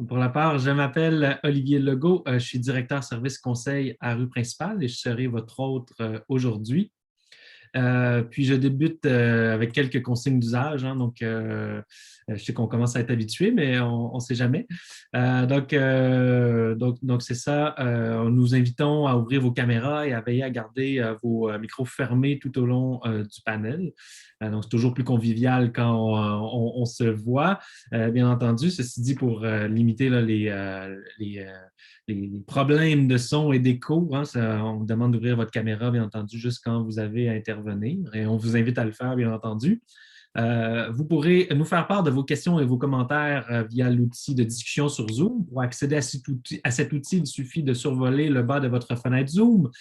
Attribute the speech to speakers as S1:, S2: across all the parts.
S1: Pour la part, je m'appelle Olivier Legault, je suis directeur service conseil à Rue Principale et je serai votre hôte aujourd'hui. Puis je débute avec quelques consignes d'usage, hein, donc je sais qu'on commence à être habitué, mais on ne sait jamais. Donc c'est ça. Nous invitons à ouvrir vos caméras et à veiller à garder vos micros fermés tout au long du panel. Donc c'est toujours plus convivial quand on se voit. Bien entendu, ceci dit pour limiter là, les problèmes de son et d'écho, hein, on vous demande d'ouvrir votre caméra, bien entendu, juste quand vous avez à intervenir. Et on vous invite à le faire, bien entendu. Vous pourrez nous faire part de vos questions et vos commentaires via l'outil de discussion sur Zoom. Pour accéder à cet outil, il suffit de survoler le bas de votre fenêtre Zoom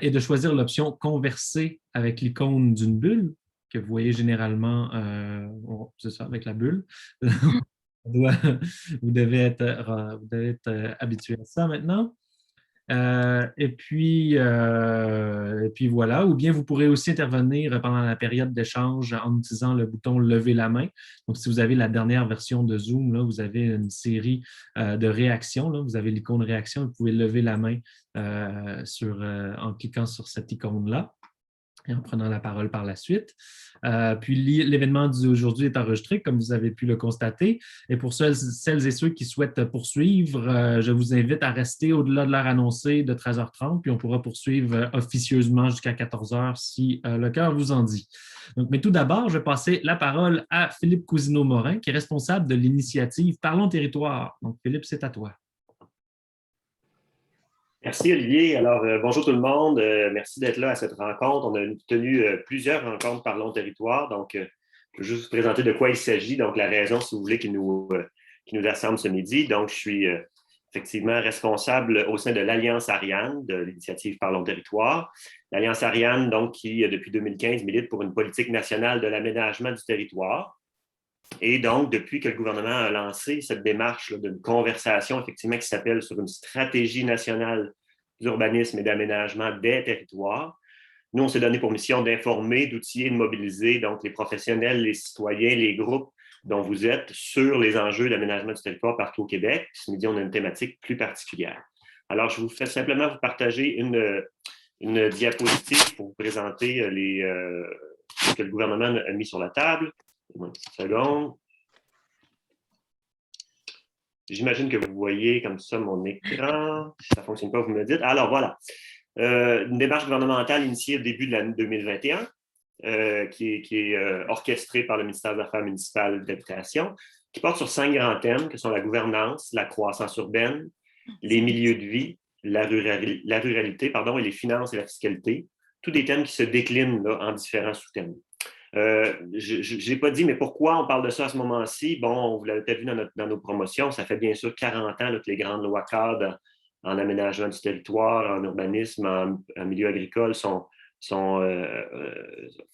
S1: et de choisir l'option Converser avec l'icône d'une bulle que vous voyez généralement, c'est ça, avec la bulle. Vous devez être habitué à ça maintenant. Et puis voilà, ou bien vous pourrez aussi intervenir pendant la période d'échange en utilisant le bouton lever la main. Donc, si vous avez la dernière version de Zoom, là, vous avez une série de réactions. Là, vous avez l'icône réaction, vous pouvez lever la main en cliquant sur cette icône-là et en prenant la parole par la suite. Puis l'événement d'aujourd'hui est enregistré, comme vous avez pu le constater. Et pour celles et ceux qui souhaitent poursuivre, je vous invite à rester au-delà de l'heure annoncée de 13h30, puis on pourra poursuivre officieusement jusqu'à 14h si le cœur vous en dit. Donc, mais tout d'abord, je vais passer la parole à Philippe Cousineau-Morin, qui est responsable de l'initiative Parlons Territoire. Donc, Philippe, c'est à toi.
S2: Merci Olivier. Alors, bonjour tout le monde. Merci d'être là à cette rencontre. On a tenu plusieurs rencontres Parlons Territoire. Donc, je vais juste vous présenter de quoi il s'agit. Donc, la raison, si vous voulez, qui nous rassemble ce midi. Donc, je suis effectivement responsable au sein de l'Alliance Ariane, de l'initiative Parlons Territoire. L'Alliance Ariane, donc, qui, depuis 2015, milite pour une politique nationale de l'aménagement du territoire. Et donc, depuis que le gouvernement a lancé cette démarche d'une conversation, effectivement, qui s'appelle sur une stratégie nationale d'urbanisme et d'aménagement des territoires, nous, on s'est donné pour mission d'informer, d'outiller, de mobiliser donc les professionnels, les citoyens, les groupes dont vous êtes sur les enjeux d'aménagement du territoire partout au Québec. Puis ce midi, on a une thématique plus particulière. Alors, je vous fais simplement vous partager une diapositive pour vous présenter ce que le gouvernement a mis sur la table. Une petite seconde. J'imagine que vous voyez comme ça mon écran. Si ça ne fonctionne pas, vous me le dites. Alors, voilà. Une démarche gouvernementale initiée au début de l'année 2021, qui est orchestrée par le ministère des Affaires municipales et de l'Habitation, qui porte sur 5 grands thèmes que sont la gouvernance, la croissance urbaine, les milieux de vie, la ruralité, et les finances et la fiscalité. Tous des thèmes qui se déclinent là, en différents sous-thèmes. Je n'ai pas dit, mais pourquoi on parle de ça à ce moment-ci? Bon, vous l'avez peut-être vu dans nos promotions, ça fait bien sûr 40 ans là, que les grandes lois cadres en aménagement du territoire, en urbanisme, en milieu agricole sont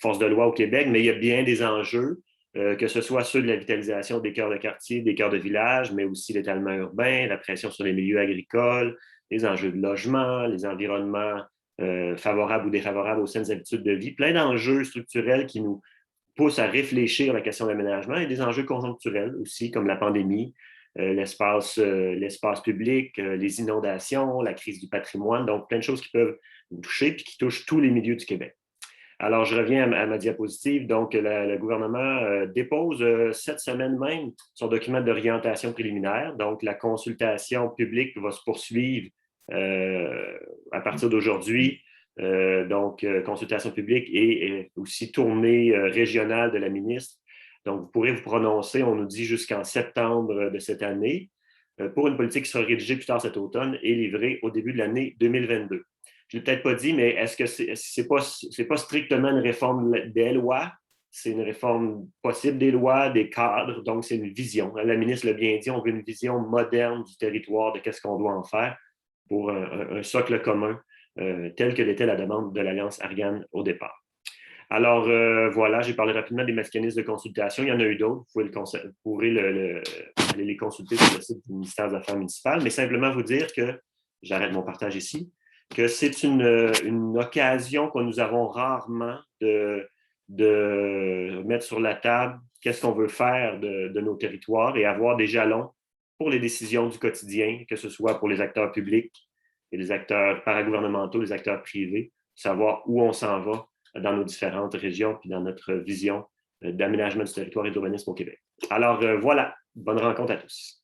S2: force de loi au Québec, mais il y a bien des enjeux, que ce soit ceux de la vitalisation des cœurs de quartier, des cœurs de village, mais aussi l'étalement urbain, la pression sur les milieux agricoles, les enjeux de logement, les environnements favorables ou défavorables aux saines habitudes de vie, plein d'enjeux structurels qui nous poussent à réfléchir à la question de l'aménagement et des enjeux conjoncturels aussi, comme la pandémie, l'espace public, les inondations, la crise du patrimoine, donc plein de choses qui peuvent nous toucher puis qui touchent tous les milieux du Québec. Alors, je reviens à ma diapositive. Donc, le gouvernement dépose cette semaine même son document d'orientation préliminaire. Donc, la consultation publique va se poursuivre à partir d'aujourd'hui. Donc, consultation publique et aussi tournée régionale de la ministre. Donc, vous pourrez vous prononcer, on nous dit jusqu'en septembre de cette année, pour une politique qui sera rédigée plus tard cet automne et livrée au début de l'année 2022. Je ne l'ai peut-être pas dit, mais est-ce que c'est pas strictement une réforme des lois? C'est une réforme possible des lois, des cadres, donc c'est une vision. La ministre l'a bien dit, on veut une vision moderne du territoire, de qu'est-ce qu'on doit en faire pour un socle commun, tel que l'était la demande de l'Alliance Ariane au départ. Alors, voilà, j'ai parlé rapidement des mécanismes de consultation. Il y en a eu d'autres. Vous pourrez aller les consulter sur le site du ministère des Affaires municipales, mais simplement vous dire que, j'arrête mon partage ici, que c'est une occasion que nous avons rarement de mettre sur la table qu'est-ce qu'on veut faire de nos territoires et avoir des jalons pour les décisions du quotidien, que ce soit pour les acteurs publics et les acteurs paragouvernementaux, les acteurs privés, savoir où on s'en va dans nos différentes régions puis dans notre vision d'aménagement du territoire et d'urbanisme au Québec. Alors voilà, bonne rencontre à tous.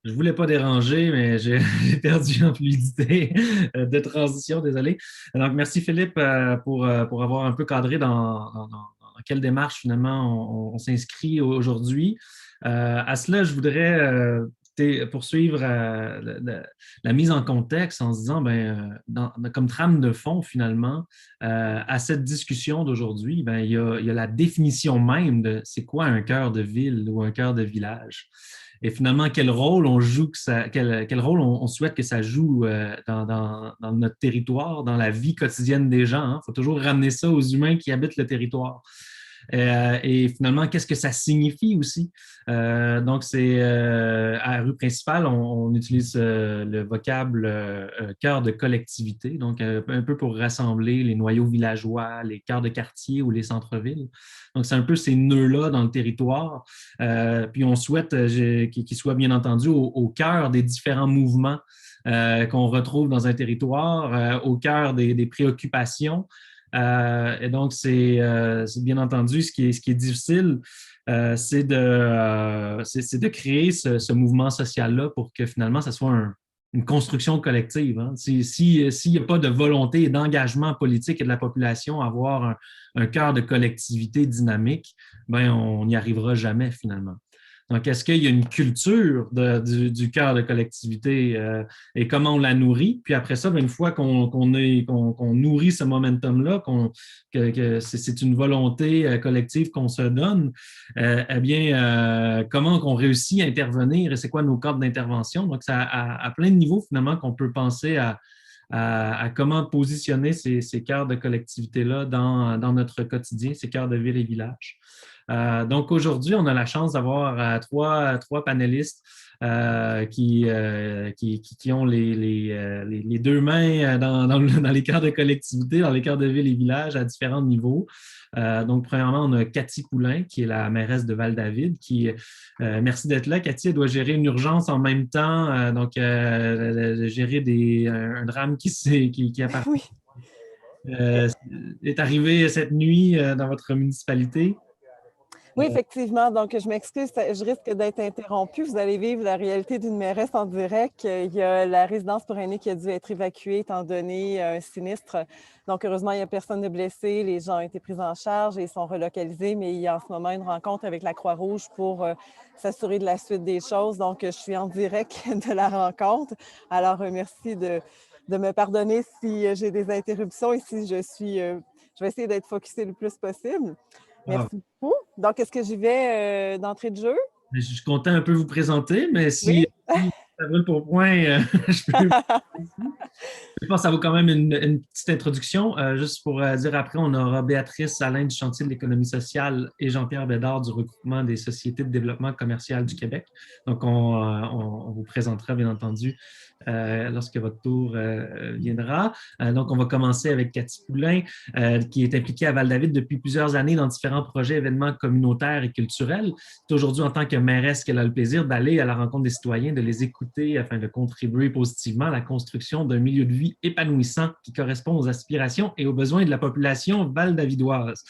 S1: Je ne voulais pas déranger, mais j'ai perdu en fluidité de transition, désolé. Donc, merci Philippe pour avoir un peu cadré dans quelle démarche finalement on s'inscrit aujourd'hui. À cela, je voudrais poursuivre la mise en contexte en se disant, comme trame de fond finalement, à cette discussion d'aujourd'hui, il y a la définition même de c'est quoi un cœur de ville ou un cœur de village. Et finalement, quel rôle on joue, quel rôle on souhaite que ça joue dans notre territoire, dans la vie quotidienne des gens. Il faut toujours ramener ça aux humains qui habitent le territoire. Et finalement, qu'est-ce que ça signifie aussi? Donc, c'est à la rue principale, on utilise le vocable cœur de collectivité, donc un peu pour rassembler les noyaux villageois, les cœurs de quartier ou les centres-villes. Donc, c'est un peu ces nœuds-là dans le territoire. Puis, on souhaite qu'ils soient bien entendu au cœur des différents mouvements qu'on retrouve dans un territoire, au cœur des préoccupations. Et donc, c'est bien entendu ce qui est difficile, c'est de créer ce mouvement social-là pour que finalement, ça soit une construction collective. Hein. S'il n'y a pas de volonté et d'engagement politique et de la population à avoir un cœur de collectivité dynamique, on n'y arrivera jamais finalement. Donc, est-ce qu'il y a une culture du cœur de collectivité et comment on la nourrit? Puis après ça, une fois qu'on nourrit ce momentum-là, que c'est une volonté collective qu'on se donne, comment on réussit à intervenir et c'est quoi nos cadres d'intervention? Donc, c'est à plein de niveaux finalement qu'on peut penser à comment positionner ces cœurs de collectivité-là dans notre quotidien, ces cœurs de ville et village. Donc aujourd'hui, on a la chance d'avoir trois panélistes qui ont les deux mains dans les cœurs de collectivité, dans les cœurs de ville et village à différents niveaux. Donc, premièrement, on a Cathy Poulain, qui est la mairesse de Val-David, merci d'être là. Cathy, elle doit gérer une urgence en même temps, gérer un drame qui apparaît.
S3: Oui.
S1: Est arrivé cette nuit dans votre municipalité.
S3: Oui, effectivement. Donc, je m'excuse, je risque d'être interrompue. Vous allez vivre la réalité d'une mairesse en direct. Il y a la résidence pour aînés qui a dû être évacuée étant donné un sinistre. Donc, heureusement, il n'y a personne de blessé. Les gens ont été pris en charge et sont relocalisés, mais il y a en ce moment une rencontre avec la Croix-Rouge pour s'assurer de la suite des choses. Donc, je suis en direct de la rencontre. Alors, merci de me pardonner si j'ai des interruptions et si je vais essayer d'être focusée le plus possible. Merci beaucoup. Donc, est-ce que j'y vais d'entrée de jeu?
S1: Je suis content un peu vous présenter, mais si ça brûle pour point, je peux. Je pense que ça vaut quand même une petite introduction. Juste pour dire après, on aura Béatrice Alain du Chantier de l'économie sociale et Jean-Pierre Bédard du regroupement des sociétés de développement commercial du Québec. Donc, on vous présentera, bien entendu, lorsque votre tour viendra. Donc, on va commencer avec Cathy Poulain, qui est impliquée à Val-David depuis plusieurs années dans différents projets, événements communautaires et culturels. C'est aujourd'hui, en tant que mairesse, qu'elle a le plaisir d'aller à la rencontre des citoyens, de les écouter afin de contribuer positivement à la construction d'un milieu de vie épanouissant qui correspond aux aspirations et aux besoins de la population val-davidoise.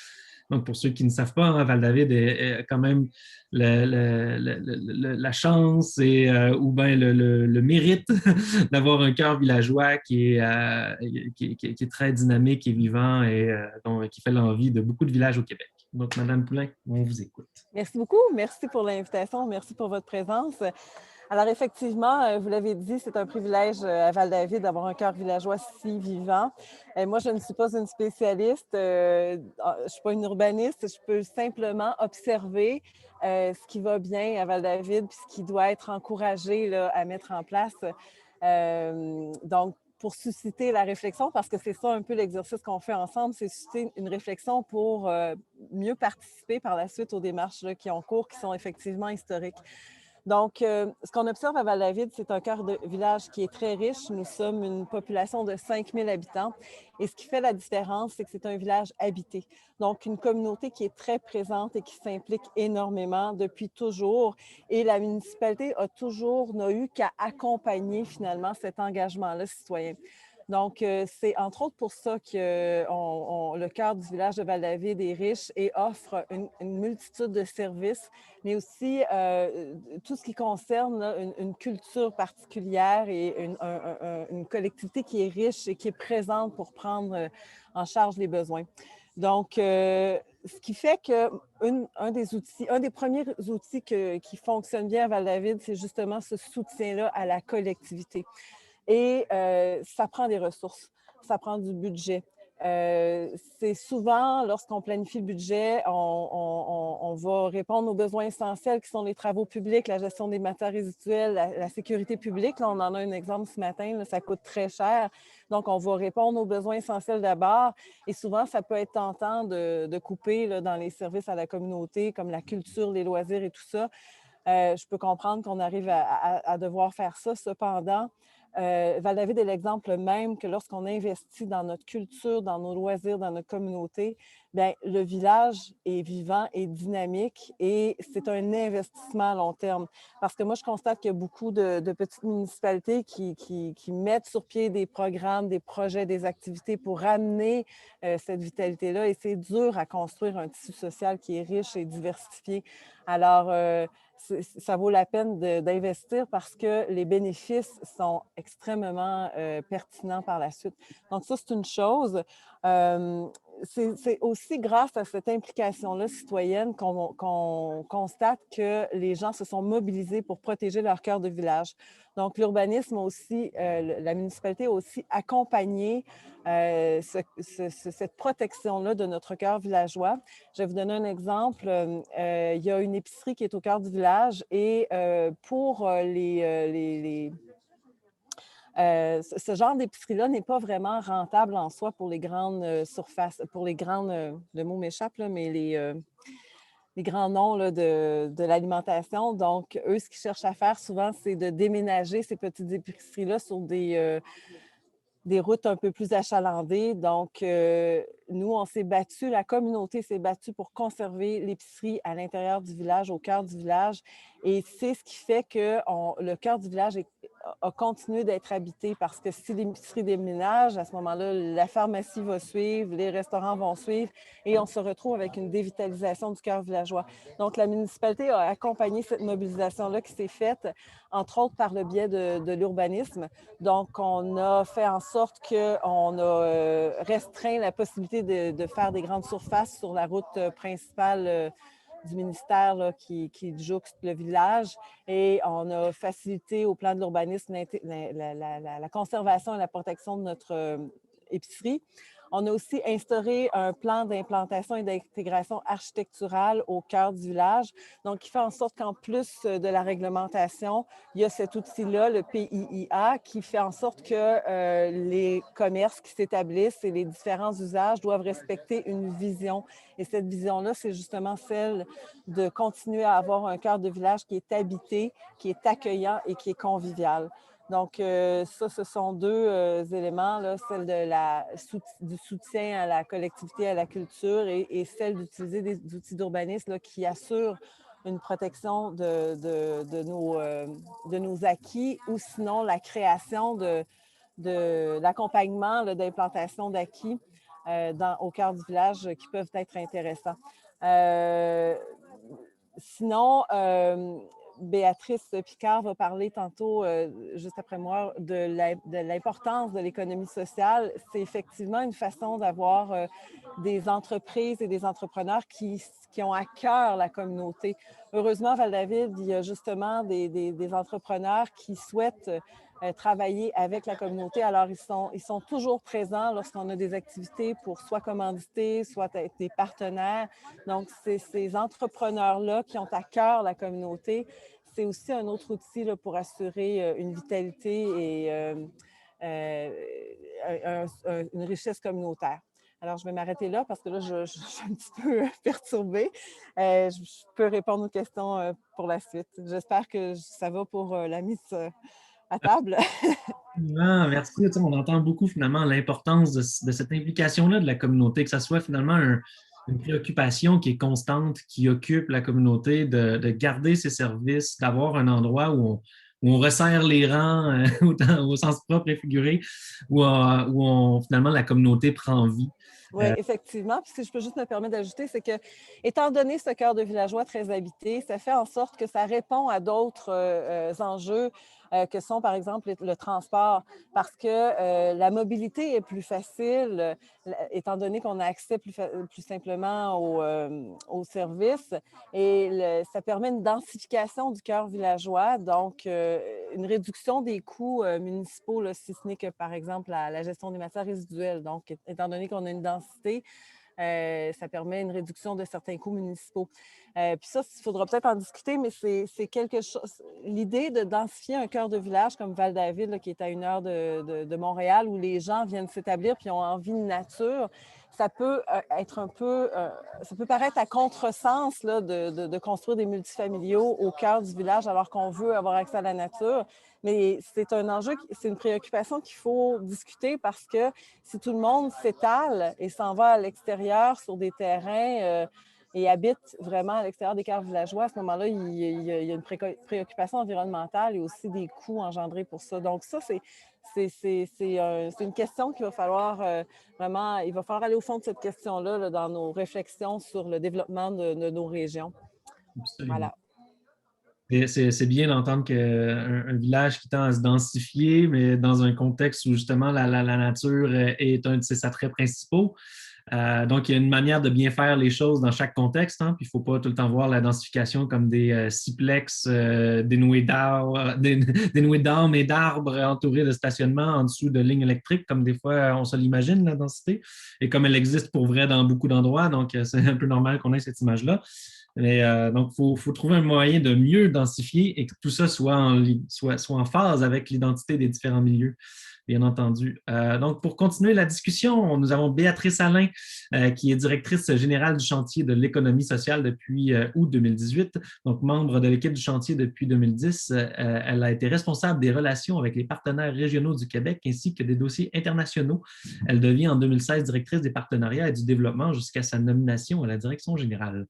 S1: Donc, pour ceux qui ne savent pas, hein, Val-David est quand même la chance ou bien le mérite d'avoir un cœur villageois qui est très dynamique et vivant et qui fait l'envie de beaucoup de villages au Québec. Donc, Madame Poulain, on vous écoute.
S3: Merci beaucoup. Merci pour l'invitation. Merci pour votre présence. Alors, effectivement, vous l'avez dit, c'est un privilège à Val-David d'avoir un cœur villageois si vivant. Moi, je ne suis pas une spécialiste, je ne suis pas une urbaniste, je peux simplement observer ce qui va bien à Val-David puis ce qui doit être encouragé là, à mettre en place. Donc, pour susciter la réflexion, parce que c'est ça un peu l'exercice qu'on fait ensemble, c'est susciter une réflexion pour mieux participer par la suite aux démarches là, qui ont cours, qui sont effectivement historiques. Donc, ce qu'on observe à Val-David, c'est un cœur de village qui est très riche. Nous sommes une population de 5000 habitants. Et ce qui fait la différence, c'est que c'est un village habité. Donc, une communauté qui est très présente et qui s'implique énormément depuis toujours. Et la municipalité n'a eu qu'à accompagner finalement cet engagement-là citoyen. Donc, c'est entre autres pour ça que le cœur du village de Val-David est riche et offre une multitude de services, mais aussi tout ce qui concerne là, une culture particulière et une collectivité qui est riche et qui est présente pour prendre en charge les besoins. Donc, ce qui fait que un des premiers outils qui fonctionne bien à Val-David, c'est justement ce soutien-là à la collectivité. Et ça prend des ressources, ça prend du budget. C'est souvent, lorsqu'on planifie le budget, on va répondre aux besoins essentiels qui sont les travaux publics, la gestion des matières résiduelles, la sécurité publique. Là, on en a un exemple ce matin, là, ça coûte très cher. Donc, on va répondre aux besoins essentiels d'abord. Et souvent, ça peut être tentant de couper là, dans les services à la communauté, comme la culture, les loisirs et tout ça. Je peux comprendre qu'on arrive à devoir faire ça. Cependant, Val-David est l'exemple même que lorsqu'on investit dans notre culture, dans nos loisirs, dans notre communauté, bien, le village est vivant et dynamique et c'est un investissement à long terme. Parce que moi, je constate qu'il y a beaucoup de petites municipalités qui mettent sur pied des programmes, des projets, des activités pour ramener cette vitalité-là et c'est dur à construire un tissu social qui est riche et diversifié. Alors, ça vaut la peine d'investir parce que les bénéfices sont extrêmement pertinents par la suite. Donc, ça, c'est une chose. C'est aussi grâce à cette implication-là citoyenne qu'on constate que les gens se sont mobilisés pour protéger leur cœur de village. Donc, l'urbanisme aussi, la municipalité a aussi accompagné cette protection-là de notre cœur villageois. Je vais vous donner un exemple. Il y a une épicerie qui est au cœur du village et pour ce genre d'épicerie-là n'est pas vraiment rentable en soi pour les grandes surfaces, pour les grandes, le mot m'échappe, là, mais les grands noms là, de l'alimentation. Donc, eux, ce qu'ils cherchent à faire souvent, c'est de déménager ces petites épiceries-là sur des routes un peu plus achalandées. Donc, nous, on s'est battus, la communauté s'est battue pour conserver l'épicerie à l'intérieur du village, au cœur du village. Et c'est ce qui fait que le cœur du village a continué d'être habité parce que si l'épicerie déménage, à ce moment-là, la pharmacie va suivre, les restaurants vont suivre et on se retrouve avec une dévitalisation du cœur villageois. Donc, la municipalité a accompagné cette mobilisation-là qui s'est faite, entre autres par le biais de l'urbanisme. Donc, on a fait en sorte qu'on a restreint la possibilité de faire des grandes surfaces sur la route principale du ministère là, qui jouxte le village et on a facilité au plan de l'urbanisme la conservation et la protection de notre épicerie. On a aussi instauré un plan d'implantation et d'intégration architecturale au cœur du village, donc qui fait en sorte qu'en plus de la réglementation, il y a cet outil-là, le PIIA, qui fait en sorte que les commerces qui s'établissent et les différents usages doivent respecter une vision. Et cette vision-là, c'est justement celle de continuer à avoir un cœur de village qui est habité, qui est accueillant et qui est convivial. Donc, ça, ce sont deux éléments, là, celle du soutien à la collectivité, à la culture et celle d'utiliser des outils d'urbanisme qui assurent une protection de nos acquis ou sinon la création de l'accompagnement d'implantation d'acquis au cœur du village qui peuvent être intéressants. Sinon, Béatrice Picard va parler tantôt, juste après moi, de l'importance de l'économie sociale. C'est effectivement une façon d'avoir des entreprises et des entrepreneurs qui ont à cœur la communauté. Heureusement, à Val-David, il y a justement des entrepreneurs qui souhaitent travailler avec la communauté. Alors, ils sont toujours présents lorsqu'on a des activités pour soit commanditer, soit être des partenaires. Donc, c'est ces entrepreneurs-là qui ont à cœur la communauté. C'est aussi un autre outil là, pour assurer une vitalité et une richesse communautaire. Alors, je vais m'arrêter là parce que là, je suis un petit peu perturbée. Je peux répondre aux questions pour la suite. J'espère que ça va pour la mise à table.
S1: Ah, merci. Tu sais, on entend beaucoup finalement l'importance de cette implication-là de la communauté, que ça soit finalement une préoccupation qui est constante, qui occupe la communauté, de garder ses services, d'avoir un endroit où on resserre les rangs au sens propre et figuré, finalement la communauté prend vie.
S3: Oui, effectivement. Puis si je peux juste me permettre d'ajouter, c'est que, étant donné ce cœur de villageois très habité, ça fait en sorte que ça répond à d'autres enjeux que sont, par exemple, le transport, parce que la mobilité est plus facile, étant donné qu'on a accès plus simplement aux services, et ça permet une densification du cœur villageois, donc une réduction des coûts municipaux, là, si ce n'est que, par exemple, la gestion des matières résiduelles. Donc, étant donné qu'on a une densité, ça permet une réduction de certains coûts municipaux. Puis ça, il faudra peut-être en discuter, mais c'est quelque chose. L'idée de densifier un cœur de village comme Val-David, là, qui est à 1 heure de Montréal, où les gens viennent s'établir puis ont envie de nature, ça peut être un peu, ça peut paraître à contresens là, de construire des multifamiliaux au cœur du village alors qu'on veut avoir accès à la nature. Mais c'est un enjeu, c'est une préoccupation qu'il faut discuter parce que si tout le monde s'étale et s'en va à l'extérieur sur des terrains et habite vraiment à l'extérieur des cœurs villageois, à ce moment-là, il y a une préoccupation environnementale et aussi des coûts engendrés pour ça. Donc ça, c'est une question qu'il va falloir vraiment, il va falloir aller au fond de cette question-là là, dans nos réflexions sur le développement de nos régions.
S1: Absolument.
S3: Voilà.
S1: C'est bien d'entendre qu'un village qui tend à se densifier, mais dans un contexte où justement la nature est un de ses attraits principaux. Donc, il y a une manière de bien faire les choses dans chaque contexte. Hein, puis il ne faut pas tout le temps voir la densification comme des siplex dénoués d'arbres et d'arbres entourés de stationnements en dessous de lignes électriques, comme des fois on se l'imagine, la densité, et comme elle existe pour vrai dans beaucoup d'endroits. Donc, c'est un peu normal qu'on ait cette image-là. Mais, donc, il faut trouver un moyen de mieux densifier et que tout ça soit en phase avec l'identité des différents milieux, bien entendu. Donc, pour continuer la discussion, nous avons Béatrice Alain, qui est directrice générale du chantier de l'économie sociale depuis août 2018, donc membre de l'équipe du chantier depuis 2010. Elle a été responsable des relations avec les partenaires régionaux du Québec ainsi que des dossiers internationaux. Elle devient en 2016 directrice des partenariats et du développement jusqu'à sa nomination à la direction générale.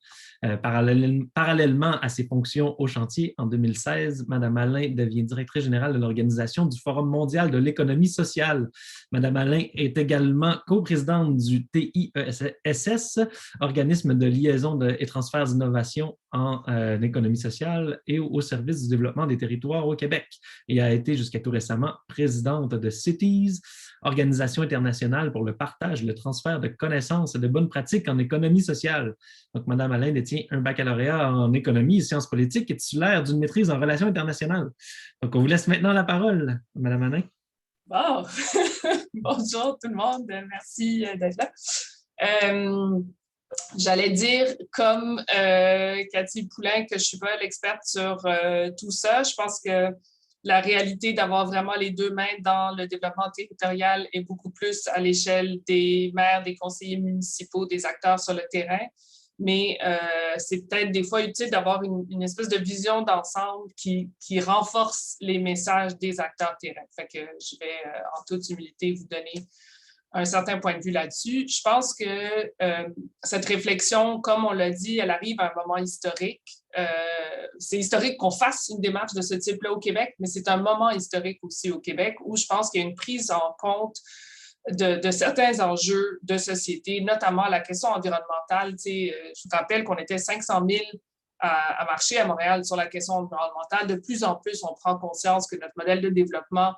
S1: Parallèlement à ses fonctions au chantier, en 2016, Mme Alain devient directrice générale de l'organisation du Forum mondial de l'économie sociale. Mme Alain est également coprésidente du TIESS, organisme de liaison et transfert d'innovation en économie sociale et au service du développement des territoires au Québec, et a été jusqu'à tout récemment présidente de CITES, organisation internationale pour le partage et le transfert de connaissances et de bonnes pratiques en économie sociale. Donc, Mme Alain détient un baccalauréat en économie et sciences politiques et titulaire d'une maîtrise en relations internationales. Donc, on vous laisse maintenant la parole, Mme Alain.
S4: Bon, bonjour tout le monde, merci d'être là. J'allais dire, comme Cathy Poulain, que je ne suis pas l'experte sur tout ça. Je pense que la réalité d'avoir vraiment les deux mains dans le développement territorial est beaucoup plus à l'échelle des maires, des conseillers municipaux, des acteurs sur le terrain. Mais c'est peut-être des fois utile d'avoir une espèce de vision d'ensemble qui renforce les messages des acteurs terrain. Fait que je vais, en toute humilité, vous donner un certain point de vue là-dessus. Je pense que cette réflexion, comme on l'a dit, elle arrive à un moment historique. C'est historique qu'on fasse une démarche de ce type-là au Québec, mais c'est un moment historique aussi au Québec où je pense qu'il y a une prise en compte de certains enjeux de société, notamment la question environnementale. Je vous rappelle qu'on était 500 000 à marcher à Montréal sur la question environnementale. De plus en plus, on prend conscience que notre modèle de développement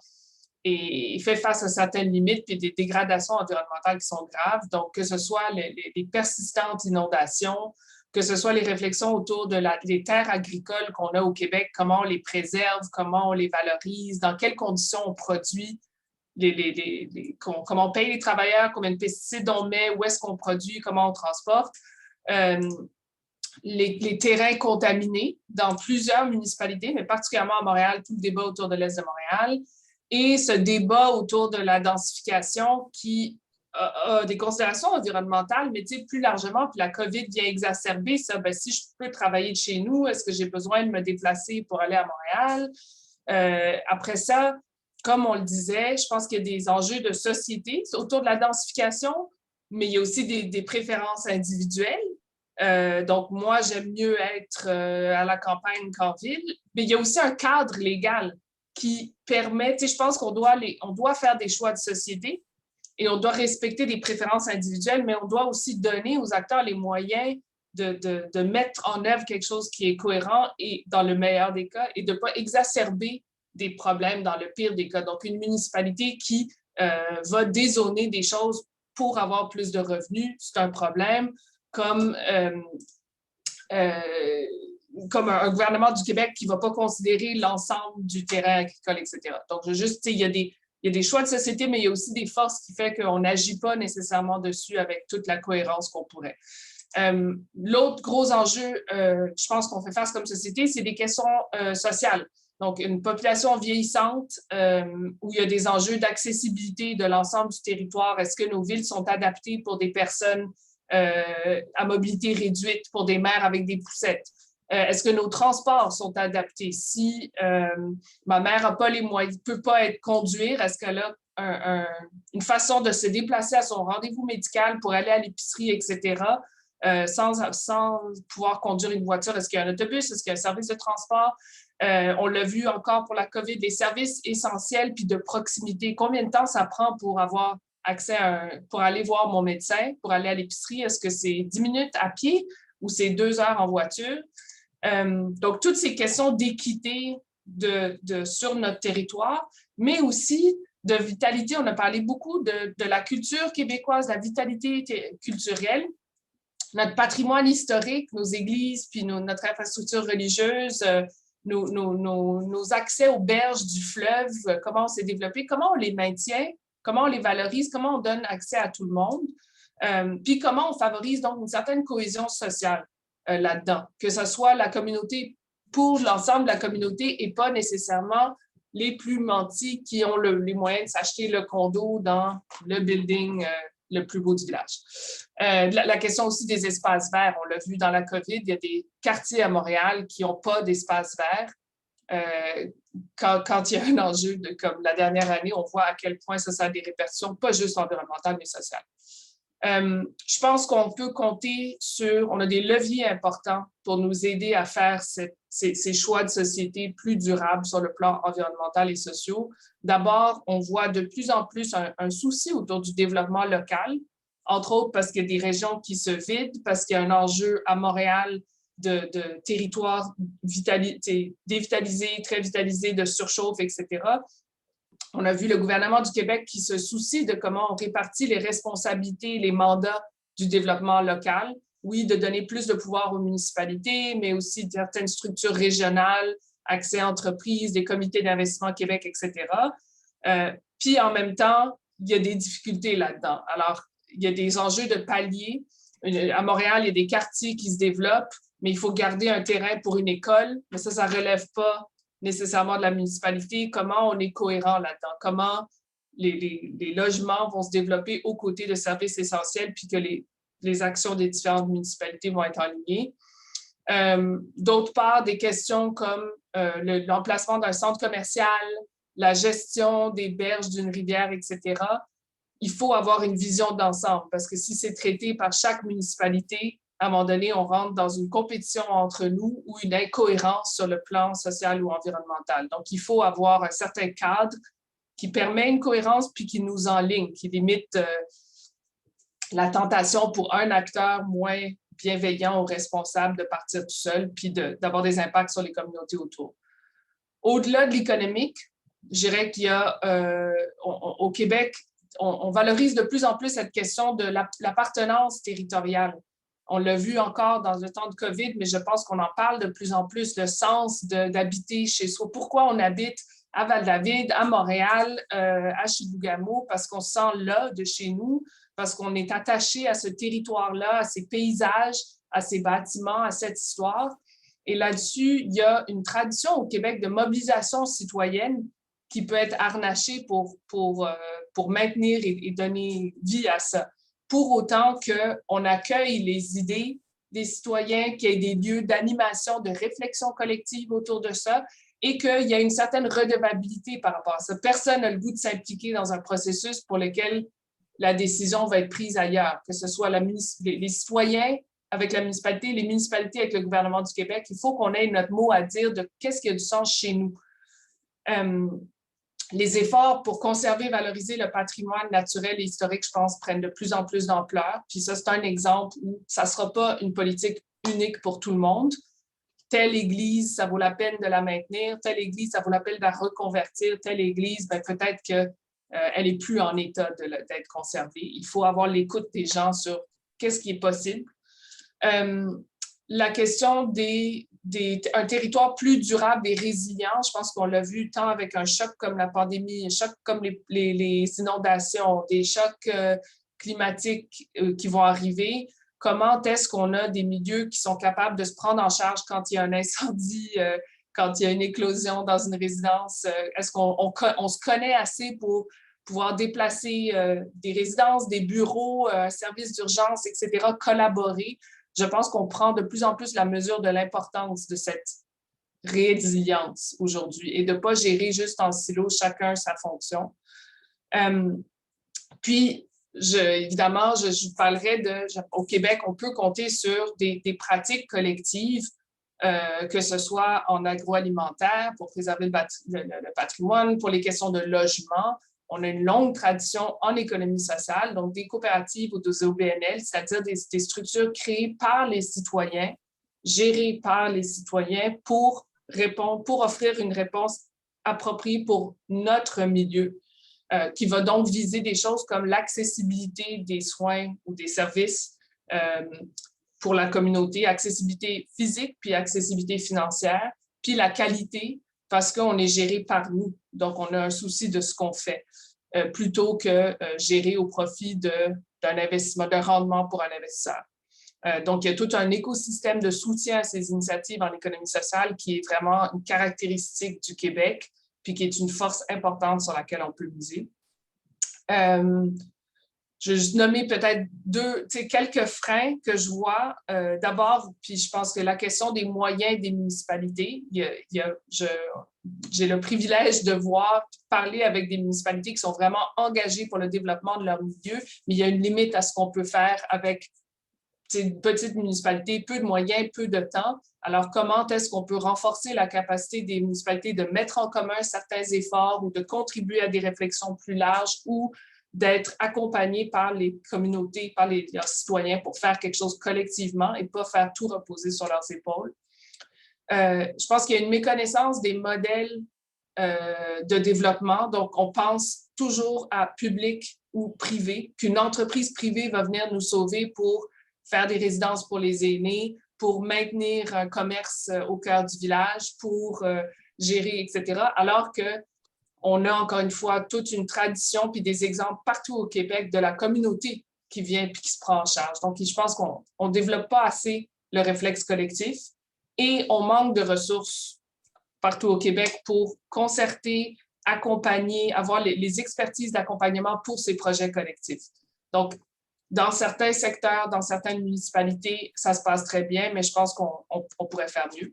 S4: fait face à certaines limites et des dégradations environnementales qui sont graves. Donc, que ce soit les persistantes inondations, que ce soit les réflexions autour des terres agricoles qu'on a au Québec, comment on les préserve, comment on les valorise, dans quelles conditions on produit, comment on paye les travailleurs, combien de pesticides on met, où est-ce qu'on produit, comment on transporte. Les terrains contaminés dans plusieurs municipalités, mais particulièrement à Montréal, tout le débat autour de l'Est de Montréal. Et ce débat autour de la densification qui a des considérations environnementales, mais plus largement, puis la COVID vient exacerber ça. Ben, si je peux travailler de chez nous, est-ce que j'ai besoin de me déplacer pour aller à Montréal? Après ça, comme on le disait, je pense qu'il y a des enjeux de société autour de la densification, mais il y a aussi des préférences individuelles. Donc, moi, j'aime mieux être à la campagne qu'en ville. Mais il y a aussi un cadre légal qui permet, je pense qu'on doit faire des choix de société et on doit respecter des préférences individuelles, mais on doit aussi donner aux acteurs les moyens de mettre en œuvre quelque chose qui est cohérent et dans le meilleur des cas et de ne pas exacerber des problèmes dans le pire des cas. Donc, une municipalité qui va dézoner des choses pour avoir plus de revenus, c'est un problème. Comme un gouvernement du Québec qui ne va pas considérer l'ensemble du terrain agricole, etc. Donc, il y a des choix de société, mais il y a aussi des forces qui font qu'on n'agit pas nécessairement dessus avec toute la cohérence qu'on pourrait. L'autre gros enjeu, je pense qu'on fait face comme société, c'est des questions sociales. Donc, une population vieillissante où il y a des enjeux d'accessibilité de l'ensemble du territoire. Est-ce que nos villes sont adaptées pour des personnes à mobilité réduite, pour des mères avec des poussettes? Est-ce que nos transports sont adaptés? Si ma mère n'a pas les moyens, ne peut pas conduire, est-ce qu'elle a une façon de se déplacer à son rendez-vous médical pour aller à l'épicerie, etc., sans pouvoir conduire une voiture? Est-ce qu'il y a un autobus? Est-ce qu'il y a un service de transport? On l'a vu encore pour la COVID, les services essentiels puis de proximité. Combien de temps ça prend pour avoir accès pour aller voir mon médecin, pour aller à l'épicerie? Est-ce que c'est 10 minutes à pied ou c'est 2 heures en voiture? Donc, toutes ces questions d'équité sur notre territoire, mais aussi de vitalité. On a parlé beaucoup de la culture québécoise, la vitalité culturelle, notre patrimoine historique, nos églises, puis notre infrastructure religieuse, nos accès aux berges du fleuve, comment on s'est développé, comment on les maintient, comment on les valorise, comment on donne accès à tout le monde, puis comment on favorise donc une certaine cohésion sociale là-dedans, que ce soit la communauté pour l'ensemble de la communauté et pas nécessairement les plus nantis qui ont les moyens de s'acheter le condo dans le building le plus beau du village. La question aussi des espaces verts, on l'a vu dans la COVID, il y a des quartiers à Montréal qui n'ont pas d'espace vert. Quand il y a un enjeu comme la dernière année, on voit à quel point ça a des répercussions, pas juste environnementales, mais sociales. Je pense qu'on peut compter on a des leviers importants pour nous aider à faire ces choix de société plus durables sur le plan environnemental et social. D'abord, on voit de plus en plus un souci autour du développement local, entre autres parce qu'il y a des régions qui se vident, parce qu'il y a un enjeu à Montréal de territoires dévitalisés, très vitalisés, de surchauffe, etc. On a vu le gouvernement du Québec qui se soucie de comment on répartit les responsabilités, les mandats du développement local. Oui, de donner plus de pouvoir aux municipalités, mais aussi certaines structures régionales, accès à entreprises, des comités d'investissement Québec, etc. Puis en même temps, il y a des difficultés là-dedans. Alors, il y a des enjeux de palier. À Montréal, il y a des quartiers qui se développent, mais il faut garder un terrain pour une école. Mais ça ne relève pas nécessairement de la municipalité. Comment on est cohérent là-dedans? Comment les logements vont se développer aux côtés de services essentiels puis que les actions des différentes municipalités vont être alignées. D'autre part, des questions comme l'emplacement d'un centre commercial, la gestion des berges d'une rivière, etc. Il faut avoir une vision d'ensemble parce que si c'est traité par chaque municipalité, à un moment donné, on rentre dans une compétition entre nous ou une incohérence sur le plan social ou environnemental. Donc, il faut avoir un certain cadre qui permet une cohérence puis qui nous enligne, qui limite la tentation pour un acteur moins bienveillant ou responsable de partir tout seul puis d'avoir des impacts sur les communautés autour. Au-delà de l'économique, je dirais qu'il y a au Québec, on valorise de plus en plus cette question de l'appartenance territoriale. On l'a vu encore dans le temps de COVID, mais je pense qu'on en parle de plus en plus, le sens d'habiter chez soi. Pourquoi on habite à Val-David, à Montréal, à Chibougamau? Parce qu'on se sent là, de chez nous, parce qu'on est attaché à ce territoire-là, à ces paysages, à ces bâtiments, à cette histoire. Et là-dessus, il y a une tradition au Québec de mobilisation citoyenne qui peut être harnaché pour maintenir et donner vie à ça. Pour autant qu'on accueille les idées des citoyens, qu'il y ait des lieux d'animation, de réflexion collective autour de ça et qu'il y a une certaine redevabilité par rapport à ça. Personne n'a le goût de s'impliquer dans un processus pour lequel la décision va être prise ailleurs, que ce soit les citoyens avec la municipalité, les municipalités avec le gouvernement du Québec. Il faut qu'on ait notre mot à dire de qu'est-ce qui a du sens chez nous. Les efforts pour conserver et valoriser le patrimoine naturel et historique, je pense, prennent de plus en plus d'ampleur. Puis ça, c'est un exemple où ça ne sera pas une politique unique pour tout le monde. Telle église, ça vaut la peine de la maintenir. Telle église, ça vaut la peine de la reconvertir. Telle église, ben, peut-être qu'elle n'est plus en état d'être conservée. Il faut avoir l'écoute des gens sur qu'est-ce qui est possible. La question un territoire plus durable et résilient, je pense qu'on l'a vu tant avec un choc comme la pandémie, un choc comme les inondations, des chocs climatiques qui vont arriver. Comment est-ce qu'on a des milieux qui sont capables de se prendre en charge quand il y a un incendie, quand il y a une éclosion dans une résidence? Est-ce qu'on se connaît assez pour pouvoir déplacer des résidences, des bureaux, services d'urgence, etc., collaborer? Je pense qu'on prend de plus en plus la mesure de l'importance de cette résilience aujourd'hui et de ne pas gérer juste en silo, chacun sa fonction. Puis, évidemment, je vous parlerai au Québec, on peut compter sur des pratiques collectives, que ce soit en agroalimentaire pour préserver le patrimoine, pour les questions de logement. On a une longue tradition en économie sociale, donc des coopératives ou des OBNL, c'est-à-dire des structures créées par les citoyens, gérées par les citoyens pour offrir une réponse appropriée pour notre milieu, qui va donc viser des choses comme l'accessibilité des soins ou des services pour la communauté, accessibilité physique puis accessibilité financière, puis la qualité, parce qu'on est géré par nous. Donc, on a un souci de ce qu'on fait, plutôt que gérer au profit d'un investissement, d'un rendement pour un investisseur. Donc, il y a tout un écosystème de soutien à ces initiatives en économie sociale qui est vraiment une caractéristique du Québec, puis qui est une force importante sur laquelle on peut miser. Je vais juste nommer peut-être quelques freins que je vois. D'abord, puis je pense que la question des moyens des municipalités, j'ai le privilège de parler avec des municipalités qui sont vraiment engagées pour le développement de leur milieu, mais il y a une limite à ce qu'on peut faire avec une petite municipalité, peu de moyens, peu de temps. Alors, comment est-ce qu'on peut renforcer la capacité des municipalités de mettre en commun certains efforts ou de contribuer à des réflexions plus larges ou d'être accompagnés par les communautés, par leurs citoyens pour faire quelque chose collectivement et pas faire tout reposer sur leurs épaules. Je pense qu'il y a une méconnaissance des modèles de développement. Donc, on pense toujours à public ou privé, qu'une entreprise privée va venir nous sauver pour faire des résidences pour les aînés, pour maintenir un commerce au cœur du village, pour gérer, etc. Alors qu'on a encore une fois toute une tradition puis des exemples partout au Québec de la communauté qui vient puis qui se prend en charge. Donc, je pense qu'on ne développe pas assez le réflexe collectif et on manque de ressources partout au Québec pour concerter, accompagner, avoir les expertises d'accompagnement pour ces projets collectifs. Donc, dans certains secteurs, dans certaines municipalités, ça se passe très bien, mais je pense qu'on pourrait faire mieux.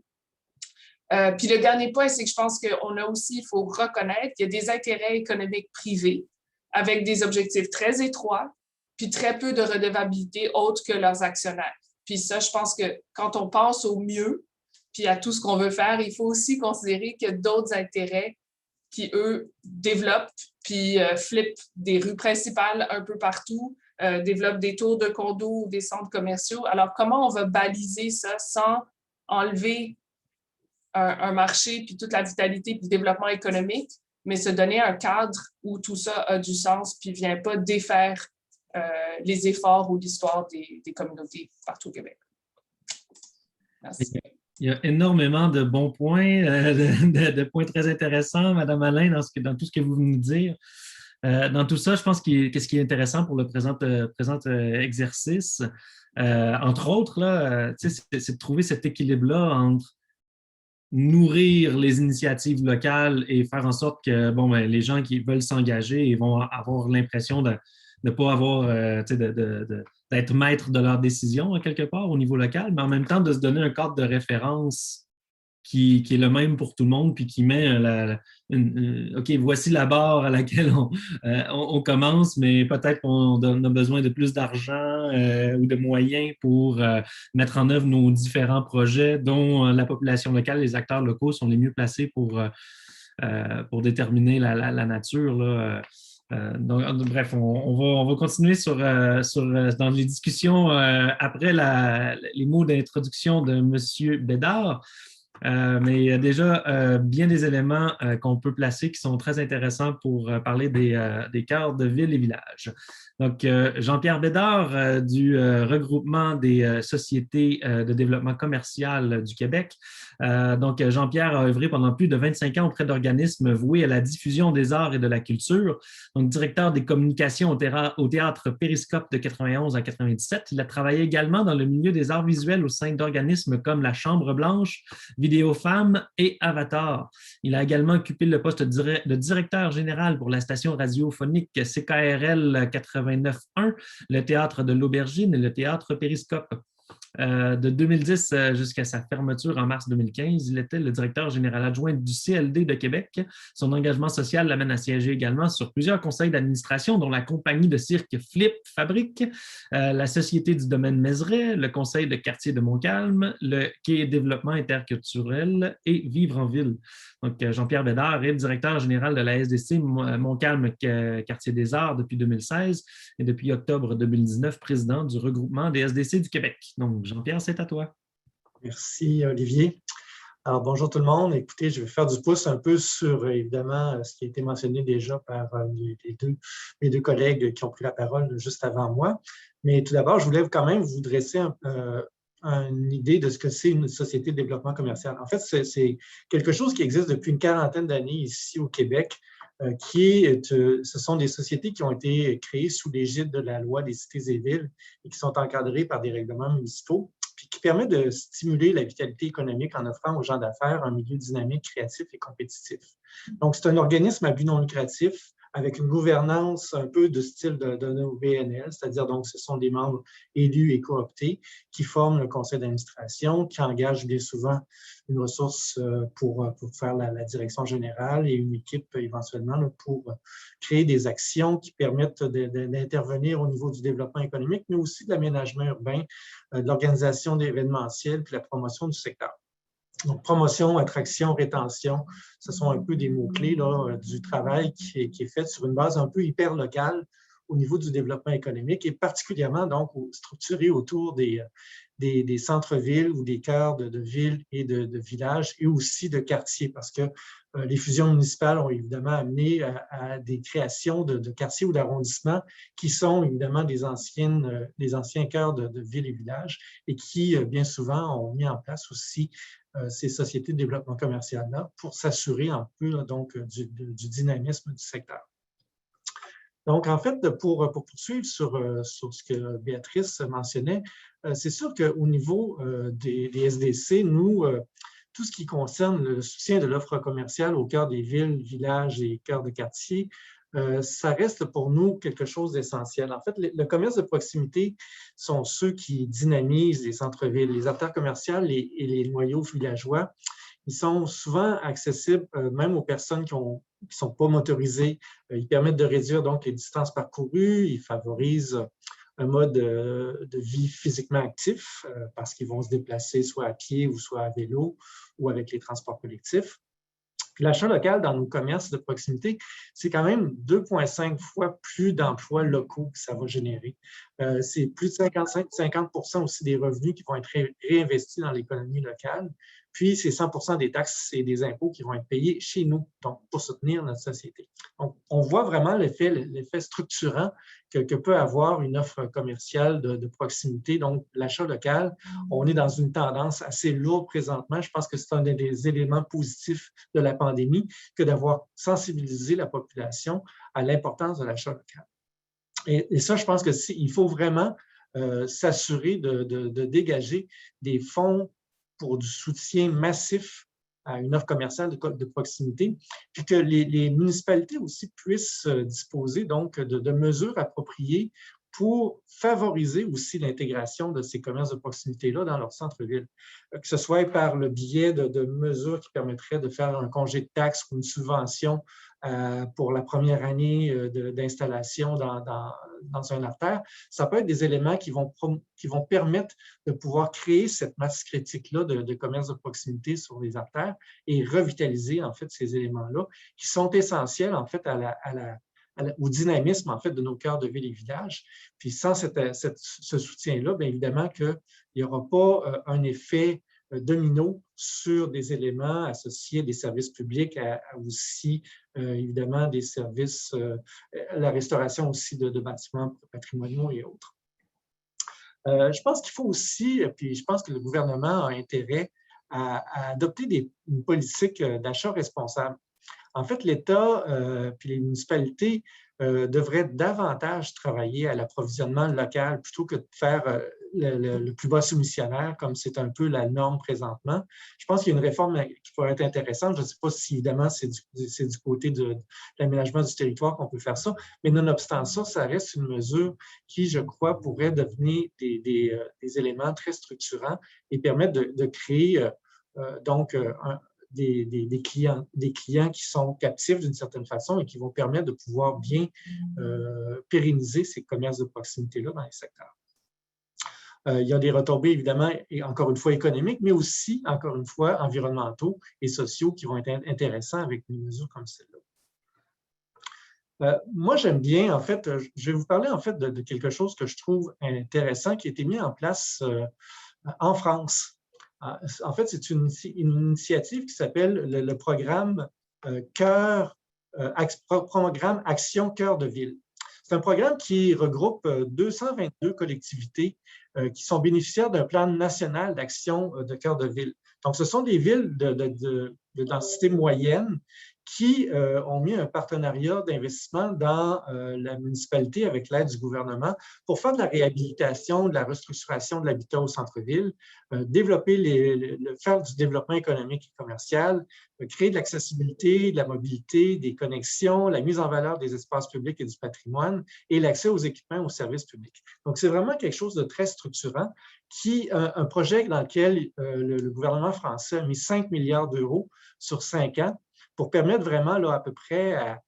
S4: Puis le dernier point, c'est que je pense qu'on a aussi, il faut reconnaître qu'il y a des intérêts économiques privés avec des objectifs très étroits, puis très peu de redevabilité autre que leurs actionnaires. Puis ça, je pense que quand on pense au mieux, puis à tout ce qu'on veut faire, il faut aussi considérer qu'il y a d'autres intérêts qui, eux, développent, puis flippent des rues principales un peu partout, développent des tours de condos ou des centres commerciaux. Alors, comment on va baliser ça sans enlever un marché, puis toute la vitalité, puis le développement économique, mais se donner un cadre où tout ça a du sens, puis ne vient pas défaire les efforts ou l'histoire des communautés partout au Québec. Merci.
S1: Il y a énormément de bons points, de points très intéressants, Mme Allain, dans tout ce que vous venez de dire. Dans tout ça, je pense que ce qui est intéressant pour le présent exercice, entre autres, là, c'est de trouver cet équilibre-là entre nourrir les initiatives locales et faire en sorte que les gens qui veulent s'engager vont avoir l'impression de ne pas avoir, d'être maître de leurs décisions quelque part au niveau local, mais en même temps de se donner un cadre de référence qui est le même pour tout le monde, puis qui met OK, voici la barre à laquelle on commence, mais peut-être qu'on a besoin de plus d'argent ou de moyens pour mettre en œuvre nos différents projets dont la population locale, les acteurs locaux sont les mieux placés pour déterminer la nature, là. Donc, bref, on va continuer dans les discussions après les mots d'introduction de M. Bédard. Mais il y a déjà bien des éléments qu'on peut placer qui sont très intéressants pour parler des cœurs de villes et villages. Donc, Jean-Pierre Bédard du regroupement des sociétés de développement commercial du Québec. Donc, Jean-Pierre a œuvré pendant plus de 25 ans auprès d'organismes voués à la diffusion des arts et de la culture. Donc, directeur des communications au théâtre Périscope de 91 à 97. Il a travaillé également dans le milieu des arts visuels au sein d'organismes comme la Chambre Blanche, Vidéo Femmes et Avatar. Il a également occupé le poste de directeur général pour la station radiophonique CKRL 89.1, le théâtre de l'Aubergine et le théâtre Périscope. De 2010 jusqu'à sa fermeture en mars 2015, il était le directeur général adjoint du CLD de Québec. Son engagement social l'amène à siéger également sur plusieurs conseils d'administration, dont la compagnie de cirque Flip Fabrique, la Société du domaine Mézeray, le conseil de quartier de Montcalm, le Quai développement interculturel et Vivre en ville. Donc, Jean-Pierre Bédard est le directeur général de la SDC Montcalm Quartier des Arts depuis 2016 et depuis octobre 2019, président du regroupement des SDC du Québec. Donc, Jean-Pierre, c'est à toi.
S5: Merci, Olivier. Alors, bonjour tout le monde. Écoutez, je vais faire du pouce un peu sur, évidemment, ce qui a été mentionné déjà par mes deux collègues qui ont pris la parole juste avant moi. Mais tout d'abord, je voulais quand même vous dresser une idée de ce que c'est une société de développement commercial. En fait, c'est quelque chose qui existe depuis une quarantaine d'années ici au Québec, ce sont des sociétés qui ont été créées sous l'égide de la loi des cités et villes et qui sont encadrées par des règlements municipaux, puis qui permettent de stimuler la vitalité économique en offrant aux gens d'affaires un milieu dynamique, créatif et compétitif. Donc, c'est un organisme à but non lucratif avec une gouvernance un peu de style de nos BNL, c'est-à-dire donc ce sont des membres élus et cooptés qui forment le conseil d'administration, qui engagent bien souvent une ressource pour faire la direction générale et une équipe éventuellement pour créer des actions qui permettent d'intervenir au niveau du développement économique, mais aussi de l'aménagement urbain, de l'organisation d'événementiels puis la promotion du secteur. Donc, promotion, attraction, rétention, ce sont un peu des mots-clés du travail qui est fait sur une base un peu hyper locale au niveau du développement économique et particulièrement donc structuré autour des centres-villes ou des cœurs de villes et de villages et aussi de quartiers parce que les fusions municipales ont évidemment amené à des créations de quartiers ou d'arrondissements qui sont évidemment des anciens cœurs de villes et villages et qui bien souvent ont mis en place aussi ces sociétés de développement commercial-là pour s'assurer un peu donc, du dynamisme du secteur. Donc, en fait, pour poursuivre sur ce que Béatrice mentionnait, c'est sûr qu'au niveau des SDC, nous, tout ce qui concerne le soutien de l'offre commerciale au cœur des villes, villages et cœurs de quartier, ça reste pour nous quelque chose d'essentiel. En fait, le commerce de proximité sont ceux qui dynamisent les centres-villes. Les artères commerciales et les noyaux villageois, ils sont souvent accessibles même aux personnes qui ne sont pas motorisées. Ils permettent de réduire donc les distances parcourues, ils favorisent un mode de vie physiquement actif parce qu'ils vont se déplacer soit à pied ou soit à vélo ou avec les transports collectifs. Puis l'achat local dans nos commerces de proximité, c'est quand même 2,5 fois plus d'emplois locaux que ça va générer. C'est plus de 50% aussi des revenus qui vont être réinvestis dans l'économie locale. Puis, c'est 100% des taxes et des impôts qui vont être payés chez nous, donc pour soutenir notre société. Donc, on voit vraiment l'effet structurant que peut avoir une offre commerciale de proximité. Donc, l'achat local, on est dans une tendance assez lourde présentement. Je pense que c'est un des éléments positifs de la pandémie que d'avoir sensibilisé la population à l'importance de l'achat local. Et ça, je pense qu'il faut vraiment s'assurer de dégager des fonds pour du soutien massif à une offre commerciale de proximité, puis que les municipalités aussi puissent disposer donc de mesures appropriées pour favoriser aussi l'intégration de ces commerces de proximité-là dans leur centre-ville, que ce soit par le biais de mesures qui permettraient de faire un congé de taxes ou une subvention pour la première année d'installation dans un artère. Ça peut être des éléments qui vont permettre de pouvoir créer cette masse critique-là de commerce de proximité sur les artères et revitaliser en fait ces éléments-là qui sont essentiels en fait au dynamisme, en fait, de nos cœurs de ville et villages. Puis sans ce soutien-là, bien évidemment qu'il n'y aura pas un effet domino sur des éléments associés des services publics, aussi, évidemment, des services, la restauration aussi de bâtiments patrimoniaux et autres. Je pense qu'il faut aussi, puis je pense que le gouvernement a intérêt à adopter une politique d'achat responsable. En fait, l'État puis les municipalités devraient davantage travailler à l'approvisionnement local plutôt que de faire le plus bas soumissionnaire, comme c'est un peu la norme présentement. Je pense qu'il y a une réforme qui pourrait être intéressante. Je ne sais pas si, évidemment, c'est du côté de l'aménagement du territoire qu'on peut faire ça, mais nonobstant ça, ça reste une mesure qui, je crois, pourrait devenir des éléments très structurants et permettre de créer donc des clients qui sont captifs d'une certaine façon et qui vont permettre de pouvoir bien pérenniser ces commerces de proximité-là dans les secteurs. Il y a des retombées, évidemment, et encore une fois économiques, mais aussi, encore une fois, environnementaux et sociaux qui vont être intéressants avec des mesures comme celle-là. Moi, j'aime bien, en fait, je vais vous parler en fait de quelque chose que je trouve intéressant qui a été mis en place en France. En fait, c'est une initiative qui s'appelle le programme programme Action Cœur de Ville. C'est un programme qui regroupe 222 collectivités qui sont bénéficiaires d'un plan national d'action de cœur de ville. Donc, ce sont des villes de densité moyenne qui ont mis un partenariat d'investissement dans la municipalité avec l'aide du gouvernement pour faire de la réhabilitation, de la restructuration de l'habitat au centre-ville, faire du développement économique et commercial, créer de l'accessibilité, de la mobilité, des connexions, la mise en valeur des espaces publics et du patrimoine et l'accès aux équipements, aux services publics. Donc, c'est vraiment quelque chose de très structurant, un projet dans lequel le gouvernement français a mis 5 milliards d'euros sur 5 ans pour permettre vraiment là, à peu près à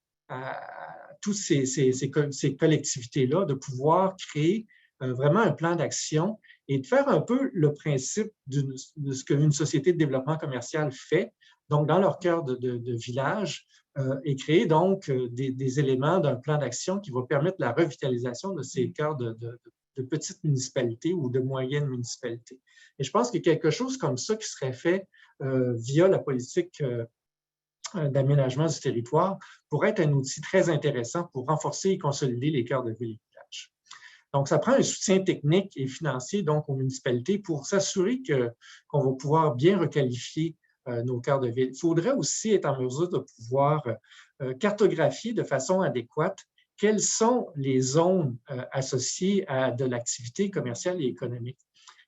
S5: toutes ces collectivités-là de pouvoir créer vraiment un plan d'action et de faire un peu le principe de ce qu'une société de développement commercial fait, donc dans leur cœur de village, et créer donc des éléments d'un plan d'action qui va permettre la revitalisation de ces cœurs de petites municipalités ou de moyennes municipalités. Et je pense que quelque chose comme ça qui serait fait via la politique d'aménagement du territoire pourrait être un outil très intéressant pour renforcer et consolider les cœurs de ville et villages. Donc, ça prend un soutien technique et financier donc aux municipalités pour s'assurer qu'on va pouvoir bien requalifier nos cœurs de ville. Il faudrait aussi être en mesure de pouvoir cartographier de façon adéquate quelles sont les zones associées à de l'activité commerciale et économique.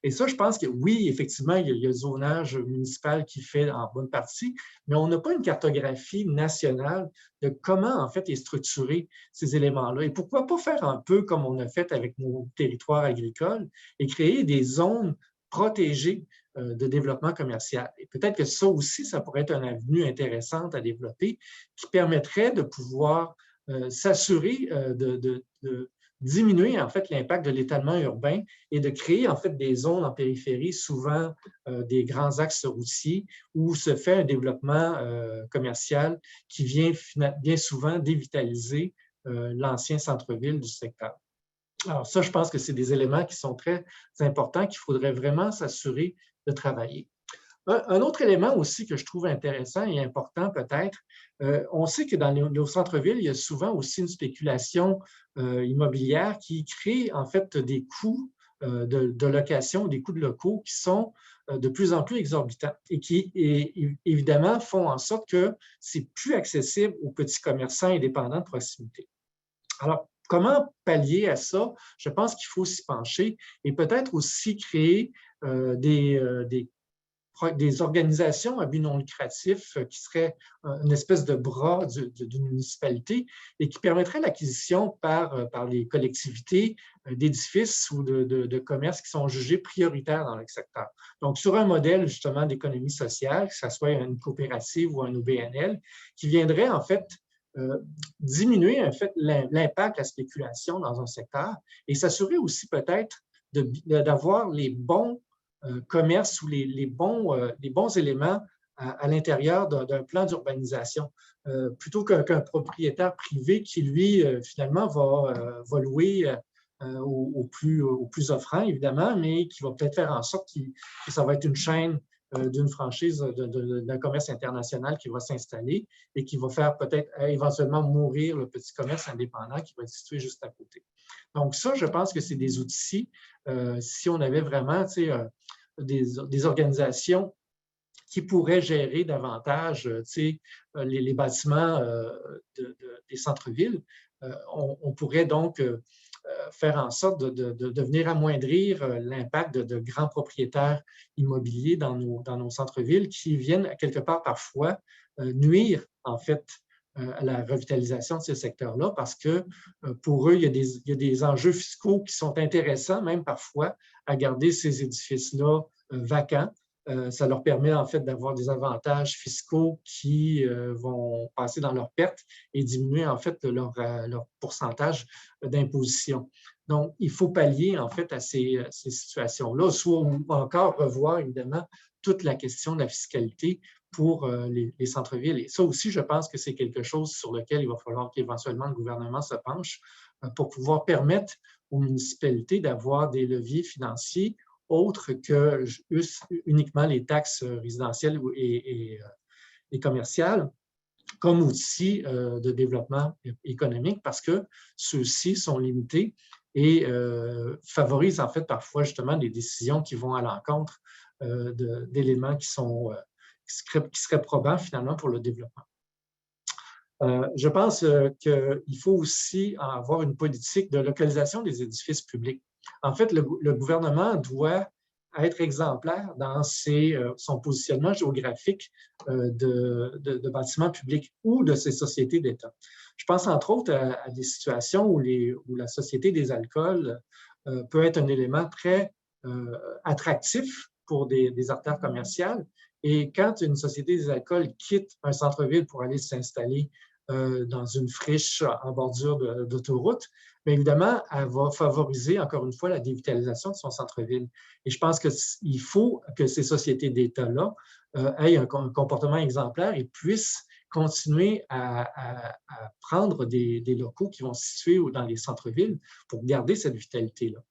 S5: Et ça, je pense que oui, effectivement, il y a le zonage municipal qui fait en bonne partie, mais on n'a pas une cartographie nationale de comment, en fait, est structuré ces éléments-là. Et pourquoi pas faire un peu comme on a fait avec nos territoires agricoles et créer des zones protégées de développement commercial. Et peut-être que ça aussi, ça pourrait être une avenue intéressante à développer qui permettrait de pouvoir s'assurer de diminuer en fait l'impact de l'étalement urbain et de créer en fait des zones en périphérie, souvent des grands axes routiers, où se fait un développement commercial qui vient bien souvent dévitaliser l'ancien centre-ville du secteur. Alors ça, je pense que c'est des éléments qui sont très importants qu'il faudrait vraiment s'assurer de travailler. Un autre élément aussi que je trouve intéressant et important peut-être, on sait que dans nos centres-villes, il y a souvent aussi une spéculation immobilière qui crée en fait des coûts de location, des coûts de locaux qui sont de plus en plus exorbitants et qui évidemment font en sorte que c'est plus accessible aux petits commerçants indépendants de proximité. Alors, comment pallier à ça? Je pense qu'il faut s'y pencher et peut-être aussi créer des des organisations à but non lucratif qui seraient une espèce de bras d'une municipalité et qui permettraient l'acquisition par les collectivités d'édifices ou de commerces qui sont jugés prioritaires dans le secteur. Donc, sur un modèle justement d'économie sociale, que ce soit une coopérative ou un OBNL, qui viendrait en fait diminuer en fait l'impact de la spéculation dans un secteur et s'assurer aussi peut-être d'avoir les bons commerces ou les bons éléments à l'intérieur d'un plan d'urbanisation, plutôt qu'un propriétaire privé qui, lui, finalement, va louer au plus offrant, évidemment, mais qui va peut-être faire en sorte que ça va être une chaîne d'une franchise d'un commerce international qui va s'installer et qui va faire peut-être éventuellement mourir le petit commerce indépendant qui va être situé juste à côté. Donc ça, je pense que c'est des outils, si on avait vraiment des organisations qui pourraient gérer davantage les bâtiments des centres-villes, on pourrait donc faire en sorte de venir amoindrir l'impact de grands propriétaires immobiliers dans nos centres-villes qui viennent quelque part parfois nuire en fait à la revitalisation de ces secteurs-là parce que pour eux, il y a des enjeux fiscaux qui sont intéressants, même parfois, à garder ces édifices-là vacants. Ça leur permet en fait d'avoir des avantages fiscaux qui vont passer dans leurs pertes et diminuer en fait leur pourcentage d'imposition. Donc, il faut pallier en fait à ces situations-là, soit encore revoir évidemment toute la question de la fiscalité pour les centres-villes. Et ça aussi, je pense que c'est quelque chose sur lequel il va falloir qu'éventuellement le gouvernement se penche pour pouvoir permettre aux municipalités d'avoir des leviers financiers autres que uniquement les taxes résidentielles et commerciales comme outil de développement économique parce que ceux-ci sont limités et favorisent en fait parfois justement des décisions qui vont à l'encontre d'éléments qui seraient probants finalement pour le développement. Je pense qu'il faut aussi avoir une politique de localisation des édifices publics. En fait, le gouvernement doit être exemplaire dans son positionnement géographique de bâtiments publics ou de ses sociétés d'État. Je pense entre autres à des situations où la Société des alcools peut être un élément très attractif pour des artères commerciales. Et quand une Société des alcools quitte un centre-ville pour aller s'installer dans une friche en bordure d'autoroute, bien évidemment, elle va favoriser, encore une fois, la dévitalisation de son centre-ville. Et je pense qu'il faut que ces sociétés d'État-là aient un comportement exemplaire et puissent continuer à prendre des locaux qui vont se situer dans les centres-villes pour garder cette vitalité-là.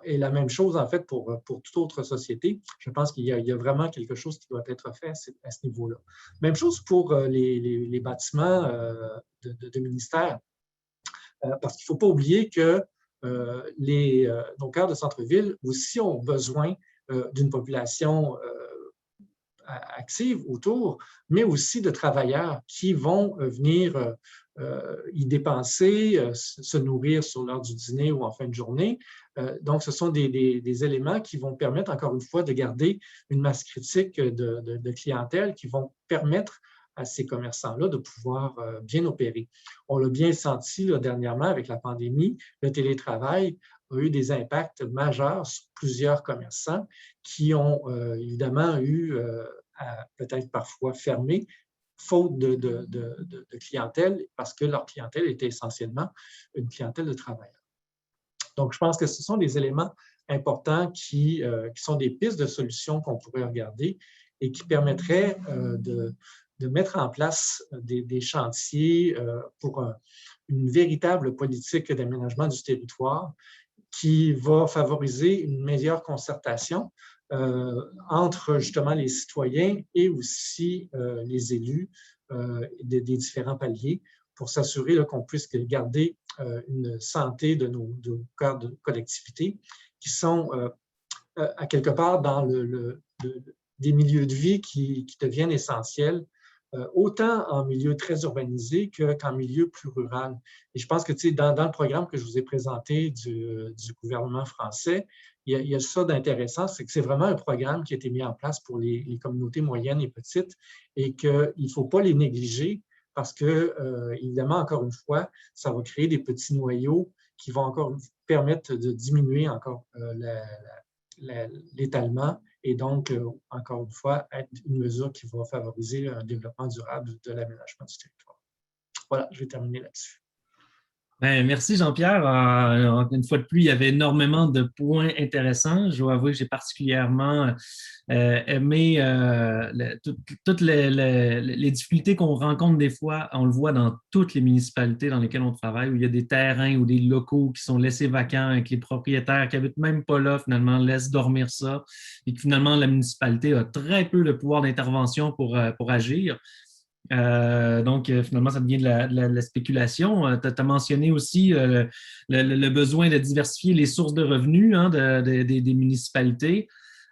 S5: Et la même chose, en fait, pour toute autre société. Je pense qu'il y a vraiment quelque chose qui doit être fait à ce niveau-là. Même chose pour les bâtiments de ministères. Parce qu'il ne faut pas oublier que nos cœurs de centre-ville aussi ont besoin d'une population active autour, mais aussi de travailleurs qui vont venir y dépenser, se nourrir sur l'heure du dîner ou en fin de journée. Donc, ce sont des éléments qui vont permettre, encore une fois, de garder une masse critique de clientèle qui vont permettre à ces commerçants-là de pouvoir bien opérer. On l'a bien senti là, dernièrement avec la pandémie, le télétravail a eu des impacts majeurs sur plusieurs commerçants qui ont évidemment eu à peut-être parfois fermer faute de clientèle parce que leur clientèle était essentiellement une clientèle de travailleurs. Donc, je pense que ce sont des éléments importants qui sont des pistes de solutions qu'on pourrait regarder et qui permettraient de mettre en place des chantiers pour une véritable politique d'aménagement du territoire qui va favoriser une meilleure concertation entre justement les citoyens et aussi les élus des différents paliers pour s'assurer qu'on puisse garder une santé de nos cœurs de collectivité qui sont à quelque part dans des milieux de vie qui deviennent essentiels autant en milieu très urbanisé qu'en milieu plus rural. Et je pense que dans le programme que je vous ai présenté du gouvernement français, il y a ça d'intéressant, c'est que c'est vraiment un programme qui a été mis en place pour les communautés moyennes et petites et qu'il ne faut pas les négliger parce que, évidemment, encore une fois, ça va créer des petits noyaux qui vont encore permettre de diminuer encore l'étalement et donc, encore une fois, être une mesure qui va favoriser un développement durable de l'aménagement du territoire. Voilà, je vais terminer là-dessus.
S1: Ben, merci Jean-Pierre. Une fois de plus, il y avait énormément de points intéressants. Je dois avouer que j'ai particulièrement aimé toutes les difficultés qu'on rencontre des fois. On le voit dans toutes les municipalités dans lesquelles on travaille, où il y a des terrains ou des locaux qui sont laissés vacants et que les propriétaires qui n'habitent même pas là, finalement, laissent dormir ça et que finalement, la municipalité a très peu de pouvoir d'intervention pour agir. Donc, finalement, ça devient de la spéculation. Tu as mentionné aussi le besoin de diversifier les sources de revenus des municipalités.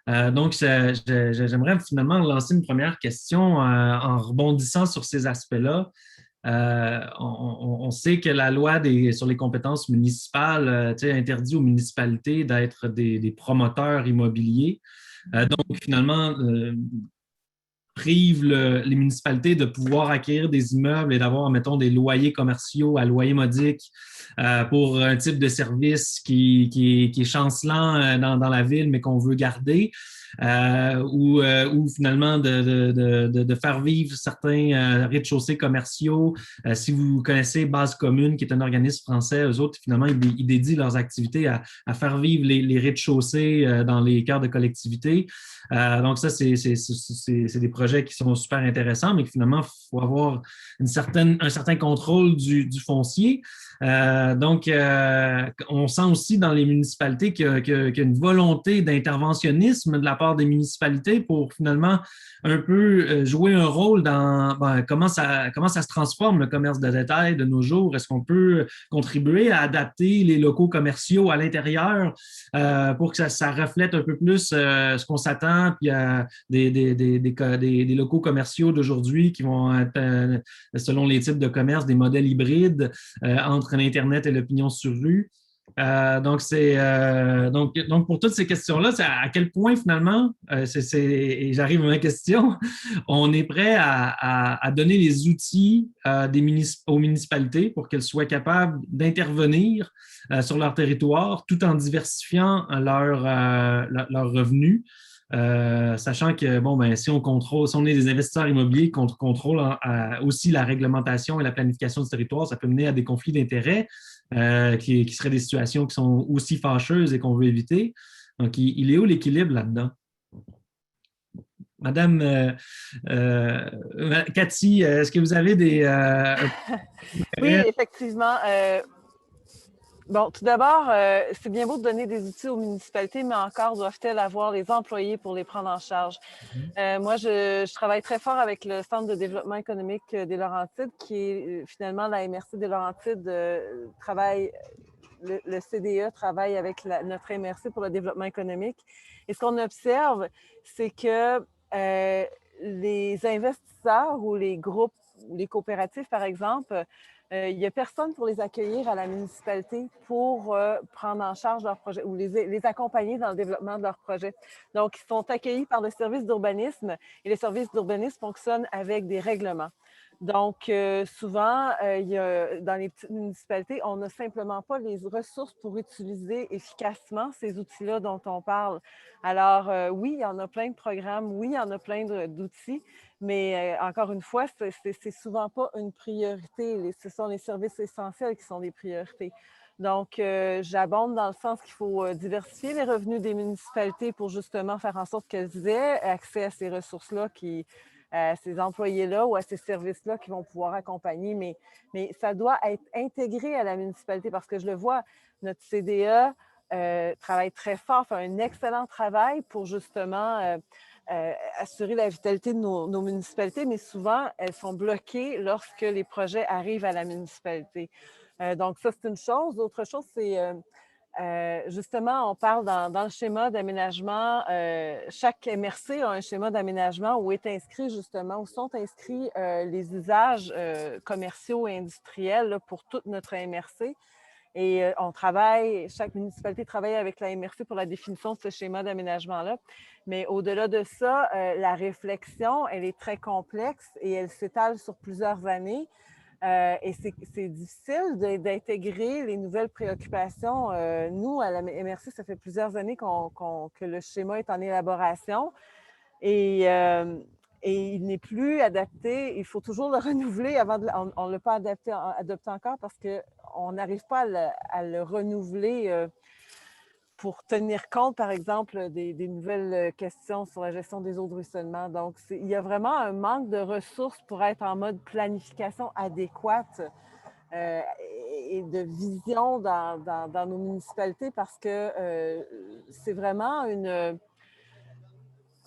S1: Donc, j'aimerais finalement lancer une première question en rebondissant sur ces aspects-là. On sait que la loi sur les compétences municipales interdit aux municipalités d'être des promoteurs immobiliers. Donc, finalement, prive les municipalités de pouvoir acquérir des immeubles et d'avoir, mettons, des loyers commerciaux à loyer modique pour un type de service qui est chancelant dans la ville, mais qu'on veut garder. Ou finalement de faire vivre certains rez-de-chaussée commerciaux. Si vous connaissez Base Commune, qui est un organisme français, eux autres, finalement, ils dédient leurs activités à faire vivre les rez-de-chaussée dans les cœurs de collectivités. Donc ça, c'est des projets qui sont super intéressants, mais finalement, il faut avoir un certain contrôle du foncier. Donc, on sent aussi dans les municipalités qu'il y a une volonté d'interventionnisme de la part des municipalités pour finalement un peu jouer un rôle dans comment ça se transforme le commerce de détail de nos jours. Est-ce qu'on peut contribuer à adapter les locaux commerciaux à l'intérieur pour que ça reflète un peu plus ce qu'on s'attend, puis des locaux commerciaux d'aujourd'hui qui vont être, selon les types de commerce, des modèles hybrides entre l'Internet et l'opinion sur rue. Donc, pour toutes ces questions-là, c'est à quel point finalement, et j'arrive à ma question, on est prêt à donner les outils aux municipalités pour qu'elles soient capables d'intervenir sur leur territoire tout en diversifiant leurs revenus. Sachant que si on est des investisseurs immobiliers, qu'on contrôle aussi la réglementation et la planification du territoire, ça peut mener à des conflits d'intérêts qui seraient des situations qui sont aussi fâcheuses et qu'on veut éviter. Donc, il est où l'équilibre là-dedans? Madame Cathy, est-ce que vous avez des...
S3: Oui, effectivement. Bon, tout d'abord, c'est bien beau de donner des outils aux municipalités, mais encore doivent-elles avoir les employés pour les prendre en charge. Moi, je travaille très fort avec le Centre de développement économique des Laurentides, qui est finalement la MRC des Laurentides le CDE travaille avec notre MRC pour le développement économique. Et ce qu'on observe, c'est que les investisseurs ou les groupes, ou les coopératives, par exemple, il n'y a personne pour les accueillir à la municipalité pour prendre en charge leur projet ou les accompagner dans le développement de leur projet. Donc, ils sont accueillis par le service d'urbanisme et les services d'urbanisme fonctionnent avec des règlements. Donc, souvent, dans les petites municipalités, on n'a simplement pas les ressources pour utiliser efficacement ces outils-là dont on parle. Alors, oui, il y en a plein de programmes, oui, il y en a plein d'outils, mais encore une fois, c'est souvent pas une priorité. Ce sont les services essentiels qui sont des priorités. Donc, j'abonde dans le sens qu'il faut diversifier les revenus des municipalités pour justement faire en sorte qu'elles aient accès à ces ressources-là, à ces employés-là ou à ces services-là qui vont pouvoir accompagner. Mais ça doit être intégré à la municipalité parce que je le vois, notre CDE travaille très fort, fait un excellent travail pour justement assurer la vitalité de nos municipalités, mais souvent, elles sont bloquées lorsque les projets arrivent à la municipalité. Donc, ça, c'est une chose. L'autre chose, c'est Justement, on parle dans le schéma d'aménagement, chaque MRC a un schéma d'aménagement où est inscrit justement, où sont inscrits les usages commerciaux et industriels là, pour toute notre MRC. Et chaque municipalité travaille avec la MRC pour la définition de ce schéma d'aménagement-là. Mais au-delà de ça, la réflexion, elle est très complexe et elle s'étale sur plusieurs années. Et c'est difficile d'intégrer les nouvelles préoccupations. Nous, à la MRC, ça fait plusieurs années que le schéma est en élaboration et il n'est plus adapté. Il faut toujours le renouveler on ne l'a pas adopté encore parce qu'on n'arrive pas à le renouveler pour tenir compte, par exemple, des nouvelles questions sur la gestion des eaux de ruissellement. Donc, il y a vraiment un manque de ressources pour être en mode planification adéquate et de vision dans nos municipalités parce que c'est vraiment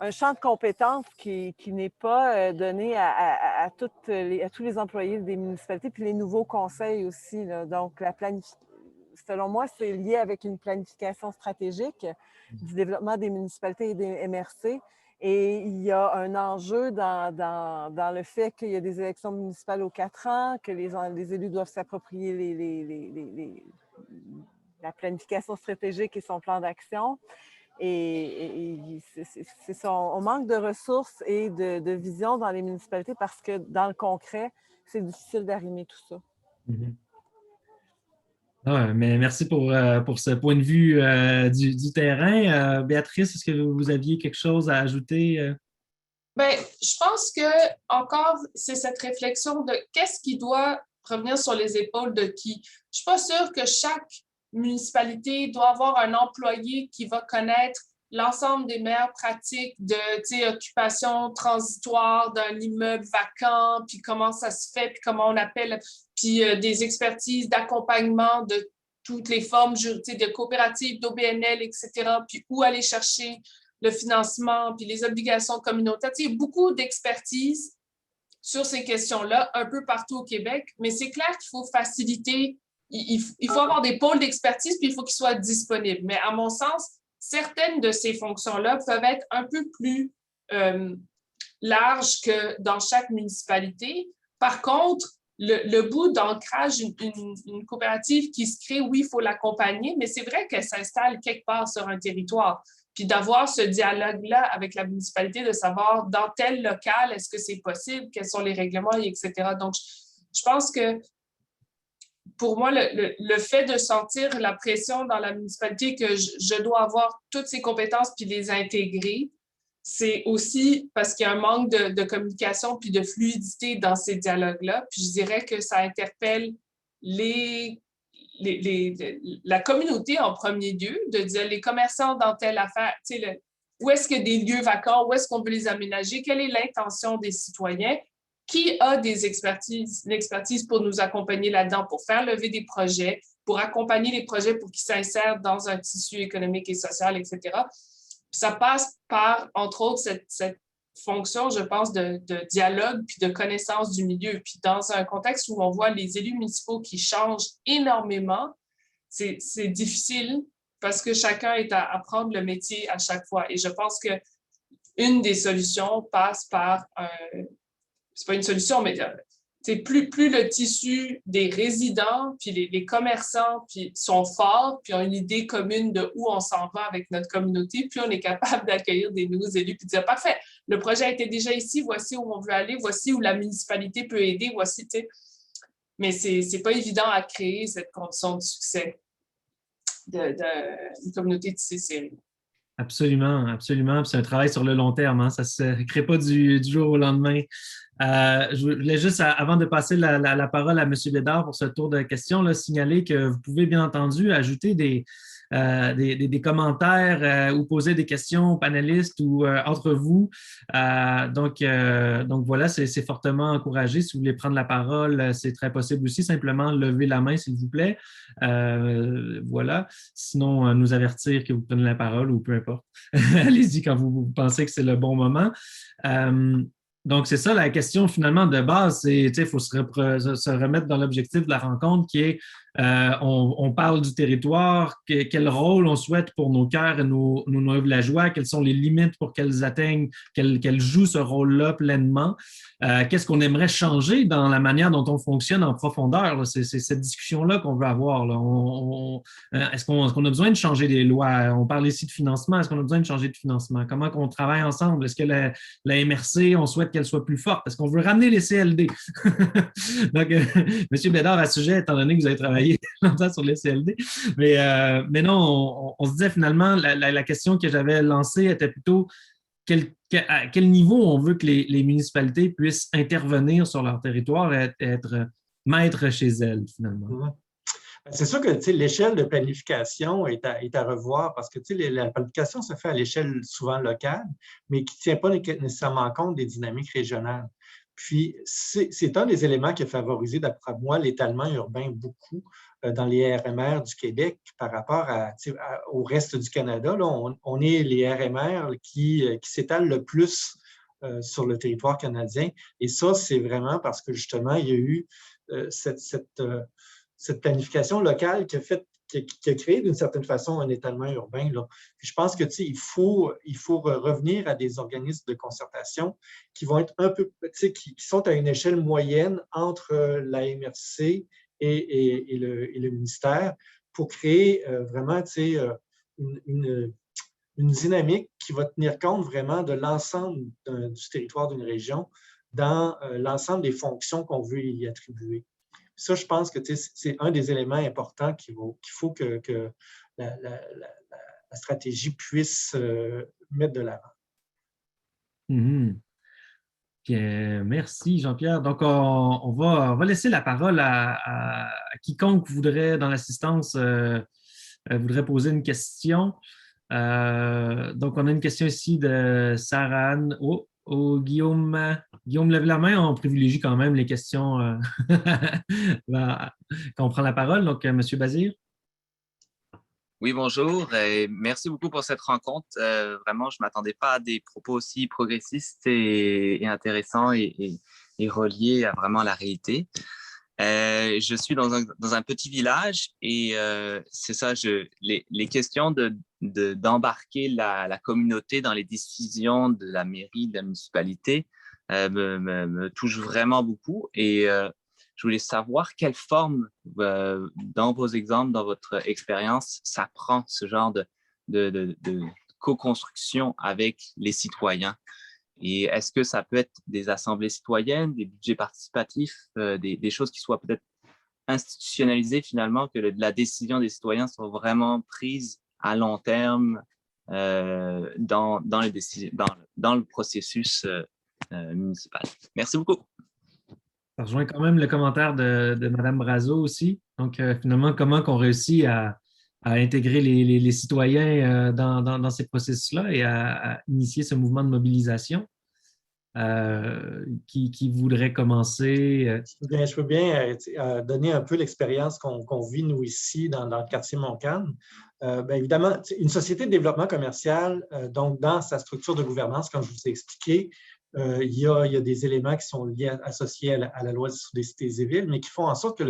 S3: un champ de compétences qui n'est pas donné à tous les employés des municipalités, puis les nouveaux conseils aussi, là. Donc, selon moi, c'est lié avec une planification stratégique du développement des municipalités et des MRC. Et il y a un enjeu dans le fait qu'il y a des élections municipales aux 4 ans, que les élus doivent s'approprier la planification stratégique et son plan d'action. Et c'est ça, on manque de ressources et de vision dans les municipalités parce que dans le concret, c'est difficile d'arrimer tout ça.
S1: Mm-hmm. Mais merci pour ce point de vue du terrain. Béatrice, est-ce que vous aviez quelque chose à ajouter?
S4: Bien, je pense que encore, c'est cette réflexion de qu'est-ce qui doit revenir sur les épaules de qui. Je ne suis pas sûre que chaque municipalité doit avoir un employé qui va connaître l'ensemble des meilleures pratiques de occupation transitoire d'un immeuble vacant, puis comment ça se fait, puis comment on appelle, puis des expertises d'accompagnement de toutes les formes de coopératives, d'OBNL, etc., puis où aller chercher le financement, puis les obligations communautaires. Il y a beaucoup d'expertise sur ces questions-là, un peu partout au Québec, mais c'est clair qu'il faut faciliter. Il faut avoir des pôles d'expertise, puis il faut qu'ils soient disponibles. Mais à mon sens, certaines de ces fonctions-là peuvent être un peu plus larges que dans chaque municipalité. Par contre, le bout d'ancrage, une coopérative qui se crée, oui, il faut l'accompagner, mais c'est vrai qu'elle s'installe quelque part sur un territoire. Puis d'avoir ce dialogue-là avec la municipalité, de savoir dans tel local, est-ce que c'est possible, quels sont les règlements, etc. Donc, je pense que pour moi, le fait de sentir la pression dans la municipalité que je dois avoir toutes ces compétences puis les intégrer, c'est aussi parce qu'il y a un manque de communication puis de fluidité dans ces dialogues-là. Puis je dirais que ça interpelle la communauté en premier lieu, de dire les commerçants dans telle affaire, où est-ce qu'il y a des lieux vacants, où est-ce qu'on veut les aménager, quelle est l'intention des citoyens, qui a l'expertise pour nous accompagner là-dedans, pour faire lever des projets, pour accompagner les projets pour qu'ils s'insèrent dans un tissu économique et social, etc. Puis ça passe par, entre autres, cette fonction, je pense, de dialogue puis de connaissance du milieu. Puis dans un contexte où on voit les élus municipaux qui changent énormément, c'est difficile parce que chacun est à apprendre le métier à chaque fois. Et je pense qu'une des solutions passe par c'est pas une solution, mais plus le tissu des résidents, puis les commerçants puis sont forts, puis ont une idée commune de où on s'en va avec notre communauté, puis on est capable d'accueillir des nouveaux élus, puis de dire, parfait, le projet était déjà ici, voici où on veut aller, voici où la municipalité peut aider, voici, tu sais. Mais c'est pas évident à créer cette condition de succès d'une communauté de ces séries.
S1: Absolument, absolument. Puis c'est un travail sur le long terme, hein. Ça ne se crée pas du jour au lendemain. Je voulais juste, avant de passer la parole à M. Bédard pour ce tour de questions, là, signaler que vous pouvez bien entendu ajouter des commentaires ou poser des questions aux panélistes ou entre vous. Donc voilà, c'est fortement encouragé. Si vous voulez prendre la parole, c'est très possible aussi. Simplement, levez la main, s'il vous plaît. Voilà. Sinon, nous avertir que vous prenez la parole ou peu importe. Allez-y quand vous pensez que c'est le bon moment. Donc, c'est ça la question finalement de base, c'est il faut se remettre dans l'objectif de la rencontre qui est On parle du territoire, quel rôle on souhaite pour nos cœurs et nos villageois, quelles sont les limites pour qu'elles atteignent, qu'elles jouent ce rôle-là pleinement. Qu'est-ce qu'on aimerait changer dans la manière dont on fonctionne en profondeur? C'est cette discussion-là qu'on veut avoir. Est-ce qu'on a besoin de changer les lois? On parle ici de financement. Est-ce qu'on a besoin de changer de financement? Comment on travaille ensemble? Est-ce que la MRC, on souhaite qu'elle soit plus forte? Est-ce qu'on veut ramener les CLD? Donc, M. Bédard, à ce sujet, étant donné que vous avez travaillé longtemps sur les CLD, mais non, on se disait finalement, la question que j'avais lancée était plutôt à quel niveau on veut que les municipalités puissent intervenir sur leur territoire et être maîtres chez elles, finalement.
S5: C'est sûr que l'échelle de planification est à revoir parce que la planification se fait à l'échelle souvent locale, mais qui ne tient pas nécessairement compte des dynamiques régionales. Puis, c'est un des éléments qui a favorisé, d'après moi, l'étalement urbain beaucoup dans les RMR du Québec par rapport au reste du Canada. Là, on est les RMR qui s'étalent le plus sur le territoire canadien. Et ça, c'est vraiment parce que, justement, il y a eu cette planification locale qui a créé d'une certaine façon un étalement urbain. Là. Puis je pense que il faut revenir à des organismes de concertation qui vont être un peu, qui sont à une échelle moyenne entre la MRC et le ministère pour créer vraiment une dynamique qui va tenir compte vraiment de l'ensemble du territoire d'une région dans l'ensemble des fonctions qu'on veut y attribuer. Ça, je pense que c'est un des éléments importants qu'il faut que la stratégie puisse mettre de l'avant.
S1: Mm-hmm. Bien, merci Jean-Pierre. Donc, on va laisser la parole à quiconque voudrait, dans l'assistance, voudrait poser une question. Donc, on a une question ici de Sarah-Anne. Guillaume lève la main, on privilégie quand même les questions quand on prend la parole. Donc, M. Bazir.
S6: Oui, bonjour et merci beaucoup pour cette rencontre. Vraiment, je ne m'attendais pas à des propos aussi progressistes et intéressants et reliés à vraiment la réalité. Je suis dans un petit village et c'est ça, les questions d'embarquer la communauté dans les décisions de la mairie, de la municipalité me touchent vraiment beaucoup et je voulais savoir quelle forme, dans vos exemples, dans votre expérience, ça prend ce genre de co-construction avec les citoyens. Et est-ce que ça peut être des assemblées citoyennes, des budgets participatifs, des choses qui soient peut-être institutionnalisées finalement, que la décision des citoyens soit vraiment prise à long terme dans le processus municipal. Merci beaucoup.
S1: Ça rejoint quand même le commentaire de Mme Brazeau aussi. Donc, finalement, comment on réussit à intégrer les citoyens dans ces processus-là et à initier ce mouvement de mobilisation. Qui voudrait commencer?
S5: Je peux bien donner un peu l'expérience qu'on vit, nous, ici, dans le quartier Montcalm. Évidemment, une société de développement commercial, donc dans sa structure de gouvernance, comme je vous ai expliqué, il y a des éléments qui sont associés à la loi sur les cités et villes, mais qui font en sorte que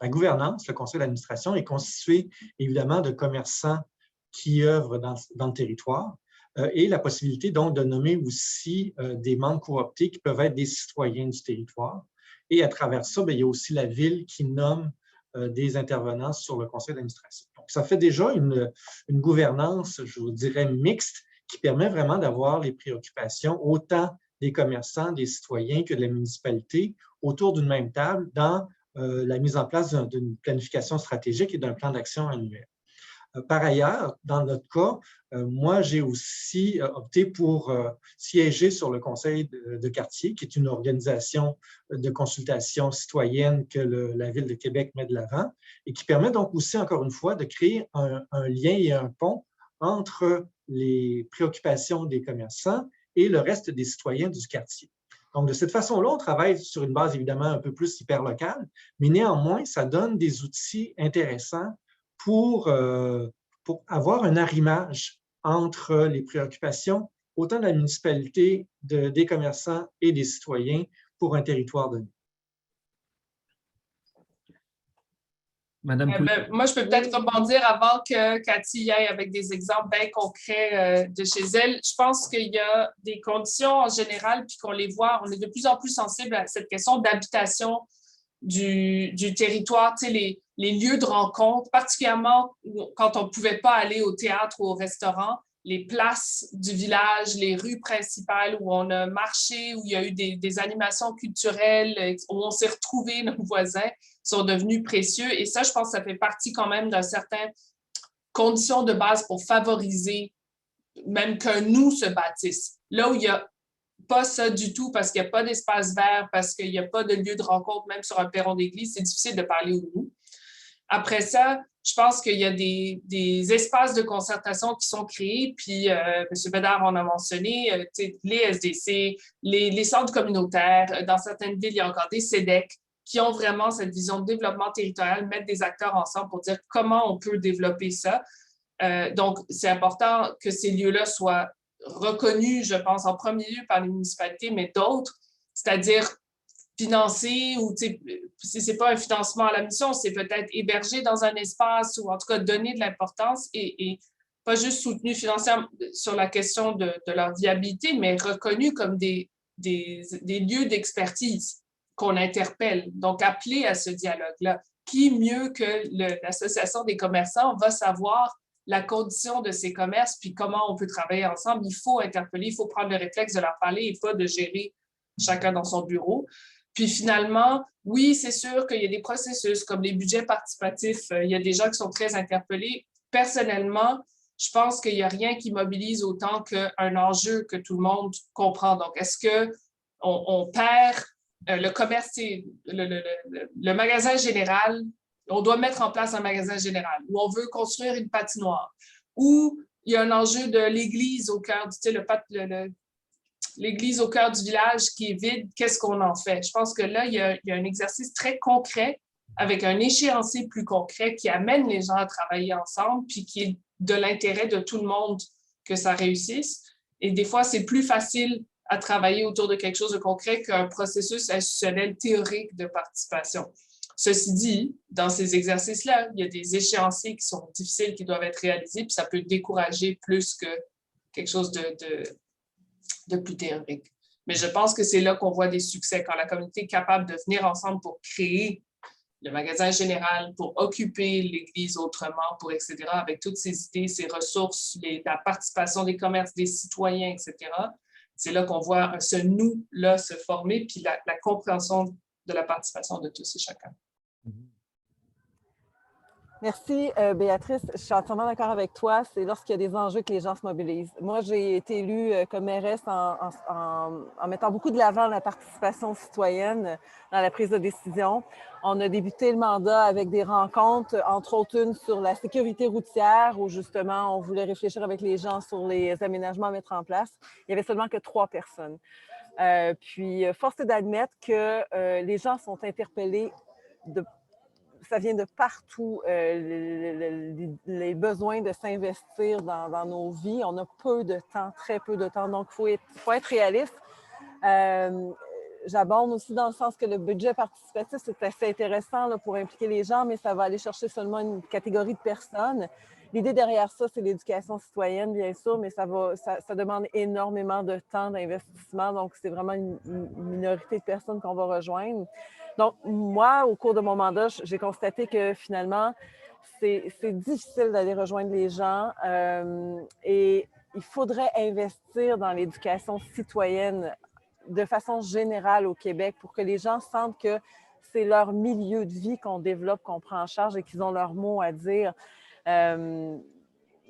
S5: la gouvernance, le conseil d'administration, est constitué évidemment de commerçants qui œuvrent dans le territoire et la possibilité donc de nommer aussi des membres cooptés qui peuvent être des citoyens du territoire. Et à travers ça, il y a aussi la ville qui nomme des intervenants sur le conseil d'administration. Donc, ça fait déjà une gouvernance, je vous dirais, mixte qui permet vraiment d'avoir les préoccupations autant des commerçants, des citoyens que de la municipalité autour d'une même table dans la mise en place d'une planification stratégique et d'un plan d'action annuel. Par ailleurs, dans notre cas, moi, j'ai aussi opté pour siéger sur le conseil de quartier, qui est une organisation de consultation citoyenne que la Ville de Québec met de l'avant et qui permet donc aussi, encore une fois, de créer un lien et un pont entre les préoccupations des commerçants et le reste des citoyens du quartier. Donc, de cette façon-là, on travaille sur une base évidemment un peu plus hyper-locale, mais néanmoins, ça donne des outils intéressants pour avoir un arrimage entre les préoccupations autant de la municipalité, des commerçants et des citoyens pour un territoire donné.
S1: Madame Poulin.
S4: Moi, je peux peut-être rebondir avant que Cathy y aille avec des exemples bien concrets de chez elle. Je pense qu'il y a des conditions en général, puis qu'on les voit, on est de plus en plus sensible à cette question d'habitation du territoire, tu sais, les lieux de rencontre, particulièrement quand on ne pouvait pas aller au théâtre ou au restaurant, les places du village, les rues principales où on a marché, où il y a eu des animations culturelles, où on s'est retrouvés, nos voisins sont devenus précieux. Et ça, je pense que ça fait partie quand même d'un certain conditions de base pour favoriser même qu'un nous se bâtisse. Là où il n'y a pas ça du tout, parce qu'il n'y a pas d'espace vert, parce qu'il n'y a pas de lieu de rencontre, même sur un perron d'église, c'est difficile de parler au nous. Après ça, je pense qu'il y a des espaces de concertation qui sont créés, puis M. Bédard en a mentionné, les SDC, les centres communautaires. Dans certaines villes, il y a encore des CEDEC qui ont vraiment cette vision de développement territorial, mettre des acteurs ensemble pour dire comment on peut développer ça. Donc, c'est important que ces lieux-là soient reconnus, je pense, en premier lieu par les municipalités, mais d'autres, c'est-à-dire financer ou si ce n'est pas un financement à la mission, c'est peut-être héberger dans un espace ou en tout cas donner de l'importance et pas juste soutenu financièrement sur la question de leur viabilité, mais reconnus comme des lieux d'expertise qu'on interpelle. Donc, appeler à ce dialogue-là. Qui mieux que l'Association des commerçants va savoir la condition de ces commerces puis comment on peut travailler ensemble? Il faut interpeller, il faut prendre le réflexe de leur parler et pas de gérer chacun dans son bureau. Puis finalement, oui, c'est sûr qu'il y a des processus comme les budgets participatifs. Il y a des gens qui sont très interpellés. Personnellement, je pense qu'il n'y a rien qui mobilise autant qu'un enjeu que tout le monde comprend. Donc, est-ce qu'on perd le commerce, le magasin général? On doit mettre en place un magasin général ou on veut construire une patinoire. Ou il y a un enjeu de l'église au cœur l'église au cœur du village qui est vide, qu'est-ce qu'on en fait? Je pense que là, il y a un exercice très concret avec un échéancier plus concret qui amène les gens à travailler ensemble puis qui est de l'intérêt de tout le monde que ça réussisse. Et des fois, c'est plus facile à travailler autour de quelque chose de concret qu'un processus institutionnel théorique de participation. Ceci dit, dans ces exercices-là, il y a des échéanciers qui sont difficiles, qui doivent être réalisés, puis ça peut décourager plus que quelque chose de plus théorique. Mais je pense que c'est là qu'on voit des succès, quand la communauté est capable de venir ensemble pour créer le magasin général, pour occuper l'église autrement, pour etc., avec toutes ces idées, ces ressources, la participation des commerces, des citoyens, etc. C'est là qu'on voit ce nous-là se former, puis la compréhension de la participation de tous et chacun.
S3: Merci, Béatrice. Je suis entièrement d'accord avec toi. C'est lorsqu'il y a des enjeux que les gens se mobilisent. Moi, j'ai été élue comme mairesse en mettant beaucoup de l'avant la participation citoyenne dans la prise de décision. On a débuté le mandat avec des rencontres, entre autres une sur la sécurité routière, où justement, on voulait réfléchir avec les gens sur les aménagements à mettre en place. Il n'y avait seulement que 3 personnes. Puis, force est d'admettre que les gens sont interpellés ça vient de partout, les besoins de s'investir dans nos vies. On a peu de temps, très peu de temps, donc il faut être réaliste. J'abonde aussi dans le sens que le budget participatif, c'est assez intéressant là, pour impliquer les gens, mais ça va aller chercher seulement une catégorie de personnes. L'idée derrière ça, c'est l'éducation citoyenne, bien sûr, mais ça demande énormément de temps d'investissement, donc c'est vraiment une minorité de personnes qu'on va rejoindre. Donc, moi, au cours de mon mandat, j'ai constaté que finalement, c'est difficile d'aller rejoindre les gens et il faudrait investir dans l'éducation citoyenne de façon générale au Québec pour que les gens sentent que c'est leur milieu de vie qu'on développe, qu'on prend en charge et qu'ils ont leur mot à dire.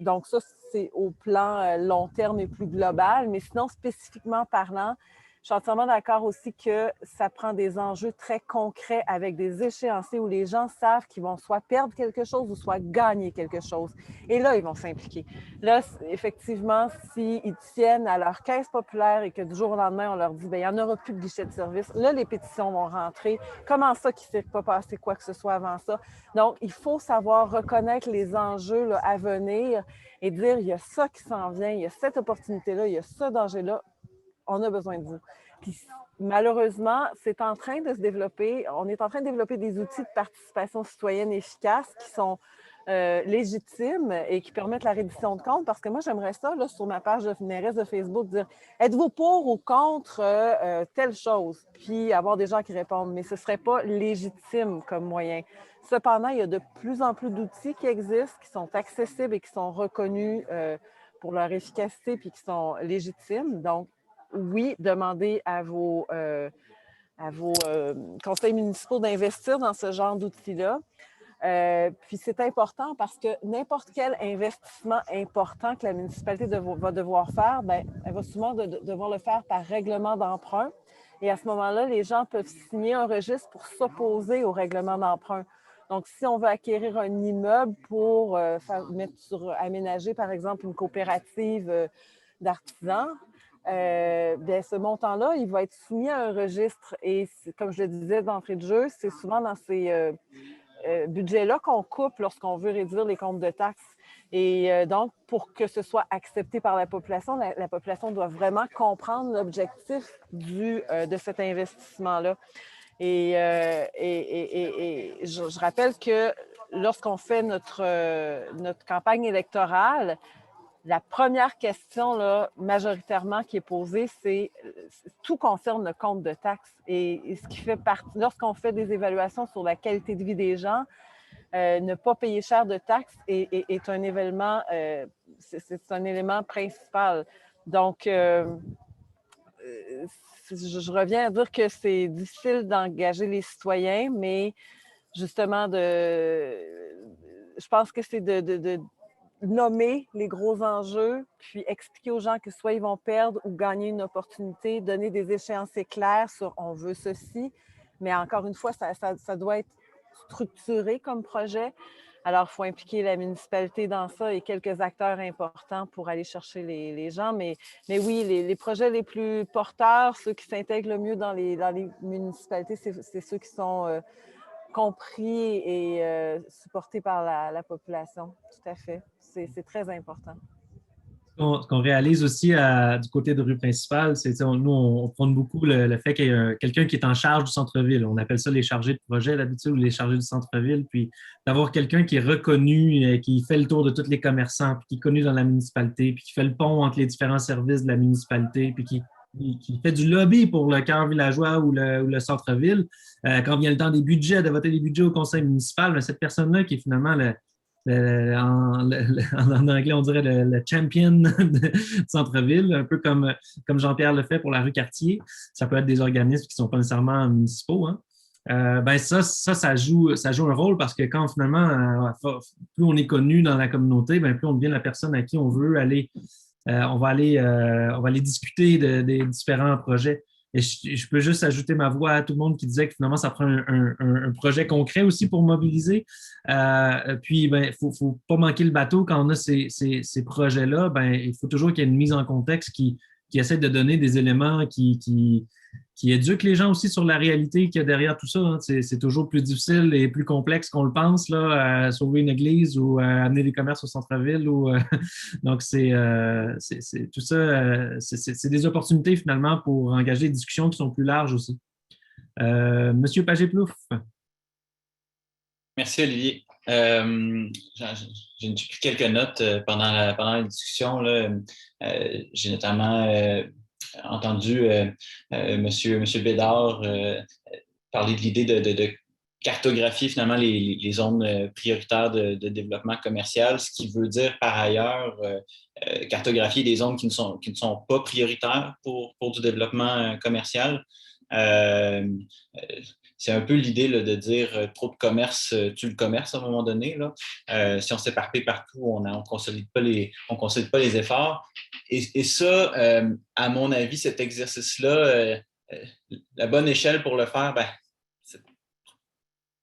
S3: Donc ça, c'est au plan long terme et plus global, mais sinon, spécifiquement parlant, je suis entièrement d'accord aussi que ça prend des enjeux très concrets avec des échéanciers où les gens savent qu'ils vont soit perdre quelque chose ou soit gagner quelque chose. Et là, ils vont s'impliquer. Là, effectivement, s'ils tiennent à leur caisse populaire et que du jour au lendemain, on leur dit bien, il n'y en aura plus de guichet de service, là, les pétitions vont rentrer. Comment ça qu'il ne s'est pas passé quoi que ce soit avant ça? Donc, il faut savoir reconnaître les enjeux là, à venir et dire, il y a ça qui s'en vient, il y a cette opportunité-là, il y a ce danger-là. On a besoin de vous. Puis malheureusement, c'est en train de se développer. On est en train de développer des outils de participation citoyenne efficaces qui sont légitimes et qui permettent la reddition de comptes. Parce que moi, j'aimerais ça, là, sur ma page de mairesse de Facebook, dire « Êtes-vous pour ou contre telle chose? » Puis avoir des gens qui répondent. Mais ce ne serait pas légitime comme moyen. Cependant, il y a de plus en plus d'outils qui existent, qui sont accessibles et qui sont reconnus pour leur efficacité puis qui sont légitimes. Donc, oui, demandez à vos conseils municipaux d'investir dans ce genre d'outils-là. Puis c'est important parce que n'importe quel investissement important que la municipalité va devoir faire, bien, elle va souvent devoir le faire par règlement d'emprunt. Et à ce moment-là, les gens peuvent signer un registre pour s'opposer au règlement d'emprunt. Donc, si on veut acquérir un immeuble pour aménager, par exemple, une coopérative d'artisans, bien, ce montant-là, il va être soumis à un registre. Et comme je le disais d'entrée de jeu, c'est souvent dans ces budgets-là qu'on coupe lorsqu'on veut réduire les comptes de taxes. Et donc, pour que ce soit accepté par la population doit vraiment comprendre l'objectif de cet investissement-là. Et je rappelle que lorsqu'on fait notre campagne électorale, la première question, là, majoritairement, qui est posée, c'est tout concerne le compte de taxes. Et ce qui fait partie, lorsqu'on fait des évaluations sur la qualité de vie des gens, ne pas payer cher de taxes est un événement, c'est un élément principal. Donc, je reviens à dire que c'est difficile d'engager les citoyens, mais justement, je pense que c'est de nommer les gros enjeux, puis expliquer aux gens que soit ils vont perdre ou gagner une opportunité, donner des échéanciers clairs sur « on veut ceci », mais encore une fois, ça doit être structuré comme projet. Alors, il faut impliquer la municipalité dans ça et quelques acteurs importants pour aller chercher les gens. Mais oui, les projets les plus porteurs, ceux qui s'intègrent le mieux dans les municipalités, c'est ceux qui sont compris et supportés par la population. Tout à fait. C'est très important.
S1: Ce qu'on réalise aussi du côté de rue principale, c'est nous, on prône beaucoup le fait qu'il y ait quelqu'un qui est en charge du centre-ville. On appelle ça les chargés de projet d'habitude ou les chargés du centre-ville. Puis d'avoir quelqu'un qui est reconnu, qui fait le tour de tous les commerçants, puis qui est connu dans la municipalité, puis qui fait le pont entre les différents services de la municipalité, puis qui fait du lobby pour le cœur villageois ou le centre-ville. Quand vient le temps des budgets, de voter des budgets au conseil municipal, bien, cette personne-là qui est finalement en anglais, on dirait le champion de centre-ville, un peu comme Jean-Pierre le fait pour la rue Cartier. Ça peut être des organismes qui ne sont pas nécessairement municipaux. Hein. Ben ça joue un rôle parce que quand finalement, plus on est connu dans la communauté, ben plus on devient la personne à qui on veut aller. On va aller discuter des différents projets. Et je peux juste ajouter ma voix à tout le monde qui disait que finalement, ça prend un projet concret aussi pour mobiliser. Puis, ben, faut pas manquer le bateau quand on a ces projets-là. Ben, il faut toujours qu'il y ait une mise en contexte qui essaie de donner des éléments qui éduquent les gens aussi sur la réalité qu'il y a derrière tout ça. Hein. C'est toujours plus difficile et plus complexe qu'on le pense, là, sauver une église ou amener des commerces au centre-ville. Donc, c'est tout ça, c'est des opportunités finalement pour engager des discussions qui sont plus larges aussi. Monsieur Pagé-Plouffe.
S7: Merci, Olivier. J'ai pris quelques notes pendant la discussion. Là. J'ai notamment entendu Monsieur Bédard parler de l'idée de cartographier finalement les zones prioritaires de développement commercial, ce qui veut dire par ailleurs cartographier des zones qui ne sont pas prioritaires pour du développement commercial. C'est un peu l'idée là, de dire trop de commerce tue le commerce à un moment donné. Là. Si on s'éparpille partout, on ne consolide pas les efforts. Et ça, à mon avis, cet exercice-là, la bonne échelle pour le faire, ben, c'est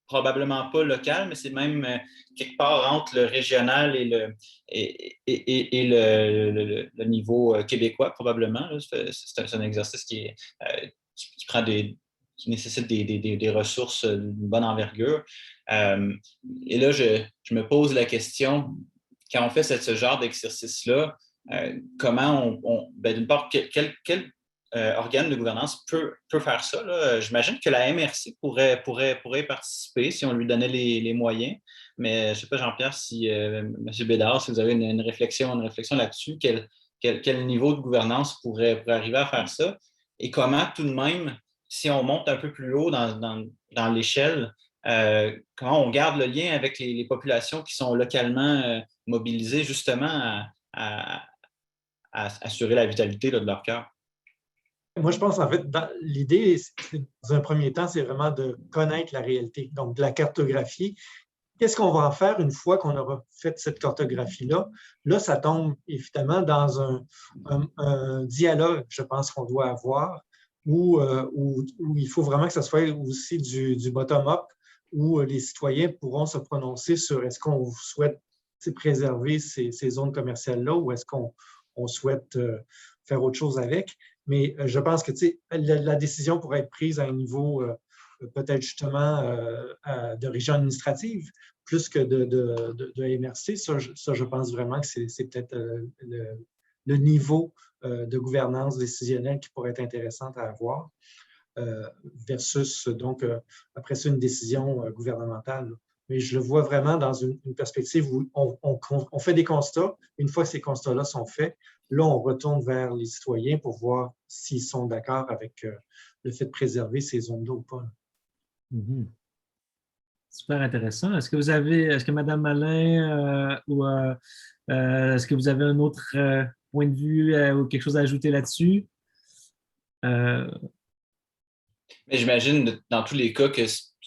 S7: probablement pas local, mais c'est même quelque part entre le régional et le niveau québécois, probablement. Là. C'est un exercice qui nécessite des ressources d'une bonne envergure. Et là, je me pose la question, quand on fait ce genre d'exercice-là, comment ben, d'une part, quel organe de gouvernance peut faire ça, là. J'imagine que la MRC pourrait y participer si on lui donnait les moyens. Mais je ne sais pas, Jean-Pierre, si M. Bédard, si vous avez une réflexion là-dessus, quel niveau de gouvernance pourrait arriver à faire ça? Et comment tout de même, si on monte un peu plus haut dans l'échelle, comment on garde le lien avec les populations qui sont localement mobilisées justement à assurer la vitalité là, de leur cœur?
S5: Moi, je pense, en fait, l'idée, dans un premier temps, c'est vraiment de connaître la réalité, donc de la cartographier. Qu'est-ce qu'on va en faire une fois qu'on aura fait cette cartographie-là? Là, ça tombe évidemment dans un dialogue, je pense, qu'on doit avoir, où il faut vraiment que ce soit aussi du bottom-up, où les citoyens pourront se prononcer sur est-ce qu'on souhaite préserver ces zones commerciales-là ou est-ce qu'on souhaite faire autre chose avec. Mais je pense que la décision pourrait être prise à un niveau peut-être justement de région administrative plus que de MRC. Ça, je pense vraiment que c'est peut-être le niveau de gouvernance décisionnelle qui pourrait être intéressant à avoir versus donc après ça une décision gouvernementale. Mais je le vois vraiment dans une perspective où on fait des constats. Une fois que ces constats-là sont faits, là, on retourne vers les citoyens pour voir s'ils sont d'accord avec le fait de préserver ces zones-là ou pas.
S1: Mm-hmm. Super intéressant. Est-ce que Mme Malin est-ce que vous avez un autre point de vue ou quelque chose à ajouter là-dessus?
S7: Mais j'imagine dans tous les cas que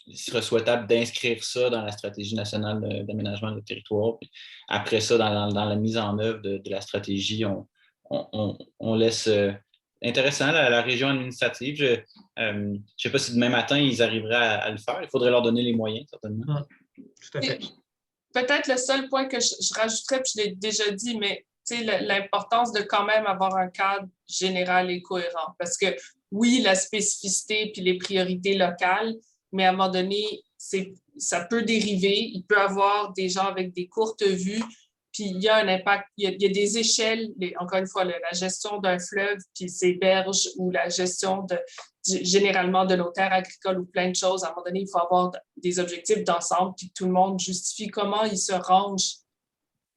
S7: il serait souhaitable d'inscrire ça dans la stratégie nationale d'aménagement du territoire. Puis après ça, dans la mise en œuvre de la stratégie, on laisse intéressant la région administrative. Je ne sais pas si demain matin, ils arriveraient à le faire. Il faudrait leur donner les moyens, certainement.
S5: Tout à fait.
S4: Peut-être le seul point que je rajouterais, puis je l'ai déjà dit, mais l'importance de quand même avoir un cadre général et cohérent. Parce que oui, la spécificité puis les priorités locales, mais à un moment donné, ça peut dériver. Il peut y avoir des gens avec des courtes vues, puis il y a un impact. Il y a des échelles, encore une fois, la gestion d'un fleuve, puis ses berges, ou la gestion généralement de nos terres agricoles ou plein de choses. À un moment donné, il faut avoir des objectifs d'ensemble, puis que tout le monde justifie comment ils se rangent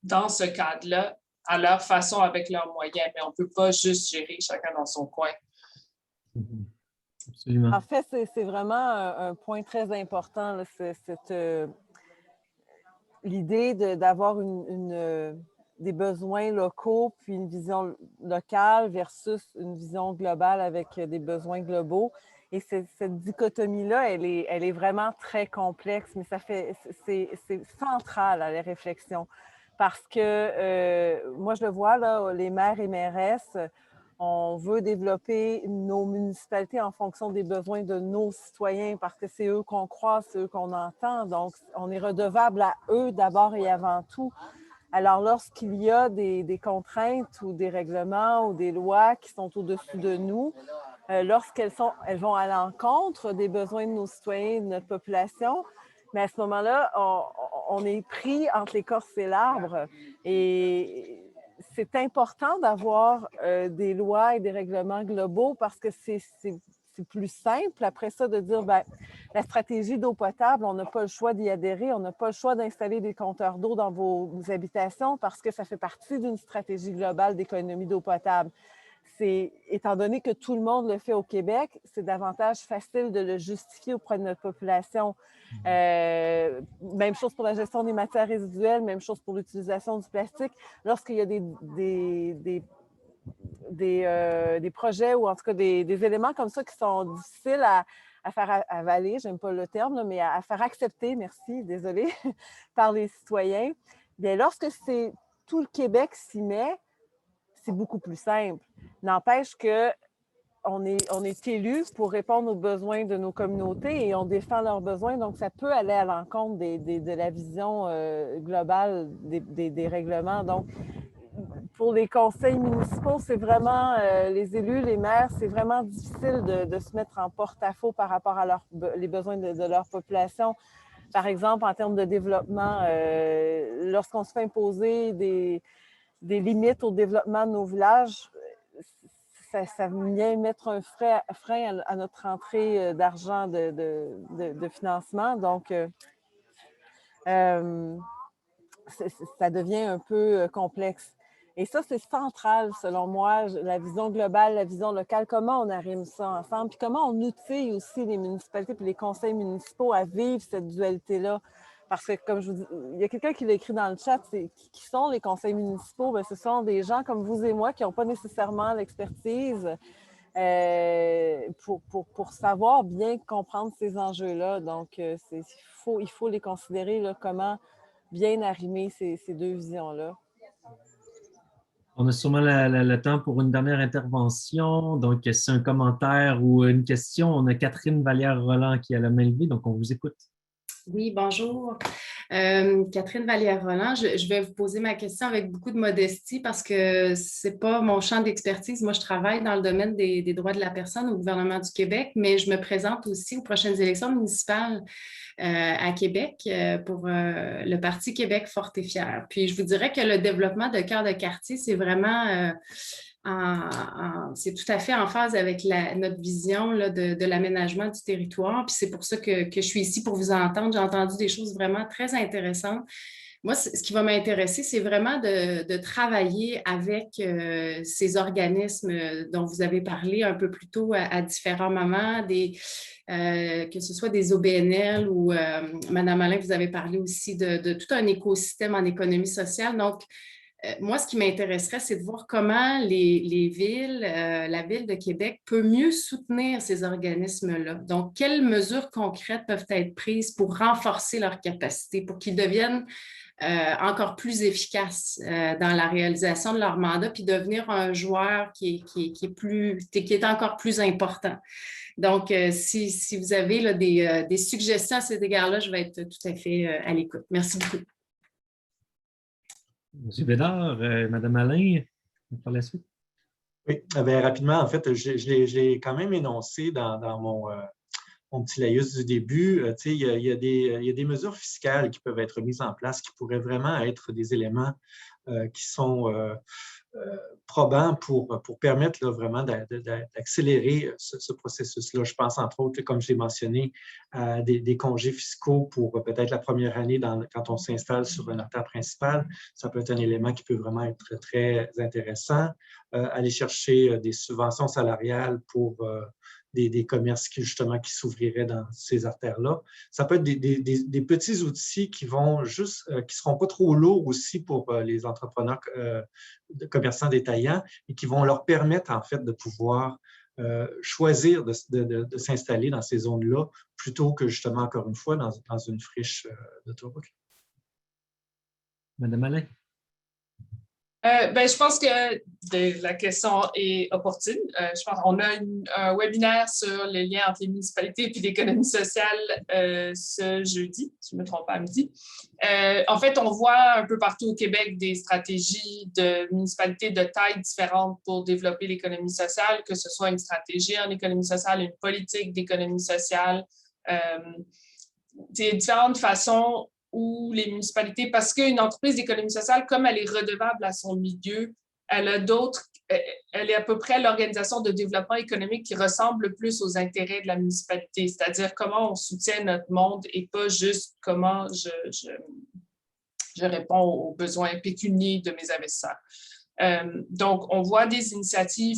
S4: dans ce cadre-là, à leur façon, avec leurs moyens. Mais on ne peut pas juste gérer chacun dans son coin.
S1: Absolument.
S3: En fait, c'est vraiment un point très important, là, l'idée d'avoir des besoins locaux puis une vision locale versus une vision globale avec des besoins globaux. Et cette dichotomie-là, elle est vraiment très complexe, mais c'est central à la réflexion. Parce que moi, je le vois, là, les maires et mairesses, on veut développer nos municipalités en fonction des besoins de nos citoyens parce que c'est eux qu'on croise, c'est eux qu'on entend. Donc, on est redevable à eux d'abord et avant tout. Alors, lorsqu'il y a des contraintes ou des règlements ou des lois qui sont au-dessus de nous, lorsqu'elles vont à l'encontre des besoins de nos citoyens et de notre population, mais à ce moment-là, on est pris entre l'écorce et l'arbre. Et c'est important d'avoir des lois et des règlements globaux parce que c'est plus simple après ça de dire, bien, la stratégie d'eau potable, on n'a pas le choix d'y adhérer, on n'a pas le choix d'installer des compteurs d'eau dans vos habitations parce que ça fait partie d'une stratégie globale d'économie d'eau potable. Étant donné que tout le monde le fait au Québec, c'est davantage facile de le justifier auprès de notre population. Même chose pour la gestion des matières résiduelles, même chose pour l'utilisation du plastique. Lorsqu'il y a des projets ou en tout cas des éléments comme ça qui sont difficiles à faire avaler, j'aime pas le terme, là, mais à faire accepter, merci, désolée, par les citoyens, bien, lorsque tout le Québec s'y met, c'est beaucoup plus simple. N'empêche qu'on est élu pour répondre aux besoins de nos communautés et on défend leurs besoins, donc ça peut aller à l'encontre de la vision globale des règlements. Donc, pour les conseils municipaux, c'est vraiment, les élus, les maires, c'est vraiment difficile de se mettre en porte-à-faux par rapport à les besoins de leur population. Par exemple, en termes de développement, lorsqu'on se fait imposer des limites au développement de nos villages, ça vient mettre un frein à notre entrée d'argent de financement. Donc, ça devient un peu complexe. Et ça, c'est central, selon moi, la vision globale, la vision locale, comment on arrime ça ensemble, puis comment on outille aussi les municipalités et les conseils municipaux à vivre cette dualité-là. Parce que, comme je vous dis, il y a quelqu'un qui l'a écrit dans le chat, qui sont les conseils municipaux? Bien, ce sont des gens comme vous et moi qui n'ont pas nécessairement l'expertise pour savoir bien comprendre ces enjeux-là. Donc, il faut les considérer, là, comment bien arrimer ces deux visions-là.
S1: On a sûrement le temps pour une dernière intervention. Donc, si c'est un commentaire ou une question, on a Catherine Vallière-Roland qui a la main levée, donc on vous écoute.
S8: Oui, bonjour. Catherine Vallière-Roland, je vais vous poser ma question avec beaucoup de modestie parce que ce n'est pas mon champ d'expertise. Moi, je travaille dans le domaine des droits de la personne au gouvernement du Québec, mais je me présente aussi aux prochaines élections municipales à Québec pour le Parti Québec fort et fier. Puis, je vous dirais que le développement de cœurs de quartier, c'est vraiment... c'est tout à fait en phase avec notre vision là, de l'aménagement du territoire. Puis c'est pour ça que je suis ici pour vous entendre. J'ai entendu des choses vraiment très intéressantes. Moi, ce qui va m'intéresser, c'est vraiment de travailler avec ces organismes dont vous avez parlé un peu plus tôt à différents moments, que ce soit des OBNL ou, Madame Alain, vous avez parlé aussi de tout un écosystème en économie sociale. Donc, moi, ce qui m'intéresserait, c'est de voir comment les villes, la Ville de Québec peut mieux soutenir ces organismes-là. Donc, quelles mesures concrètes peuvent être prises pour renforcer leur capacité, pour qu'ils deviennent encore plus efficaces dans la réalisation de leur mandat, puis devenir un joueur qui est encore plus important. Donc, si vous avez là, des suggestions à cet égard-là, je vais être tout à fait à l'écoute. Merci beaucoup.
S1: M. Bédard, Mme Alain, par la suite.
S5: Oui, bien, rapidement, en fait, je l'ai quand même énoncé dans mon petit laïus du début. Il y a des mesures fiscales qui peuvent être mises en place qui pourraient vraiment être des éléments qui sont probants pour permettre là, vraiment d'accélérer ce processus-là. Je pense entre autres, comme je l'ai mentionné, à des congés fiscaux pour peut-être la première année quand on s'installe sur un artère principale. Ça peut être un élément qui peut vraiment être très intéressant. Aller chercher des subventions salariales pour des commerces qui s'ouvriraient dans ces artères-là. Ça peut être des petits outils qui seront pas trop lourds aussi pour les entrepreneurs commerçants détaillants et qui vont leur permettre en fait de pouvoir choisir de s'installer dans ces zones-là plutôt que justement, encore une fois, dans une friche d'autoroute.
S1: Madame Alain.
S4: Je pense que la question est opportune. Je pense qu'on a un webinaire sur les liens entre les municipalités et l'économie sociale ce jeudi, si je ne me trompe pas, à midi. En fait, on voit un peu partout au Québec des stratégies de municipalités de taille différentes pour développer l'économie sociale, que ce soit une stratégie en économie sociale, une politique d'économie sociale. C'est différentes façons où les municipalités, parce qu'une entreprise d'économie sociale, comme elle est redevable à son milieu, elle est à peu près l'organisation de développement économique qui ressemble le plus aux intérêts de la municipalité, c'est-à-dire comment on soutient notre monde et pas juste comment je réponds aux besoins pécuniaires de mes investisseurs. Donc, on voit des initiatives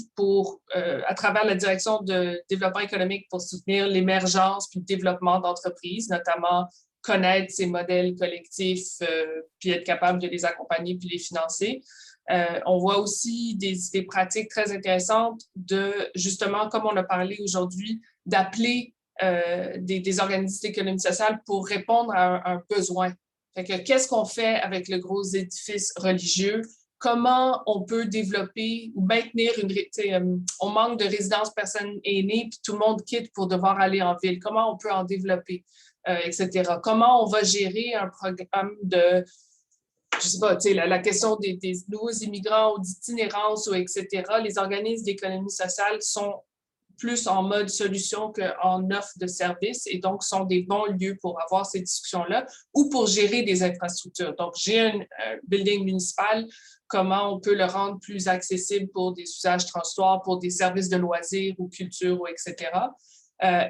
S4: à travers la direction de développement économique pour soutenir l'émergence puis le développement d'entreprises, notamment connaître ces modèles collectifs, puis être capable de les accompagner puis les financer. On voit aussi des pratiques très intéressantes justement, comme on a parlé aujourd'hui, d'appeler des organismes d'économie sociale pour répondre à un besoin. Fait que, qu'est-ce qu'on fait avec le gros édifice religieux? Comment on peut développer ou maintenir on manque de résidences personnes aînées, puis tout le monde quitte pour devoir aller en ville. Comment on peut en développer? Etc. Comment on va gérer un programme de, je sais pas, la question des nouveaux immigrants ou d'itinérance, etc. Les organismes d'économie sociale sont plus en mode solution qu'en offre de service et donc sont des bons lieux pour avoir ces discussions-là ou pour gérer des infrastructures. Donc, j'ai un building municipal, comment on peut le rendre plus accessible pour des usages transitoires, pour des services de loisirs ou culture, ou etc.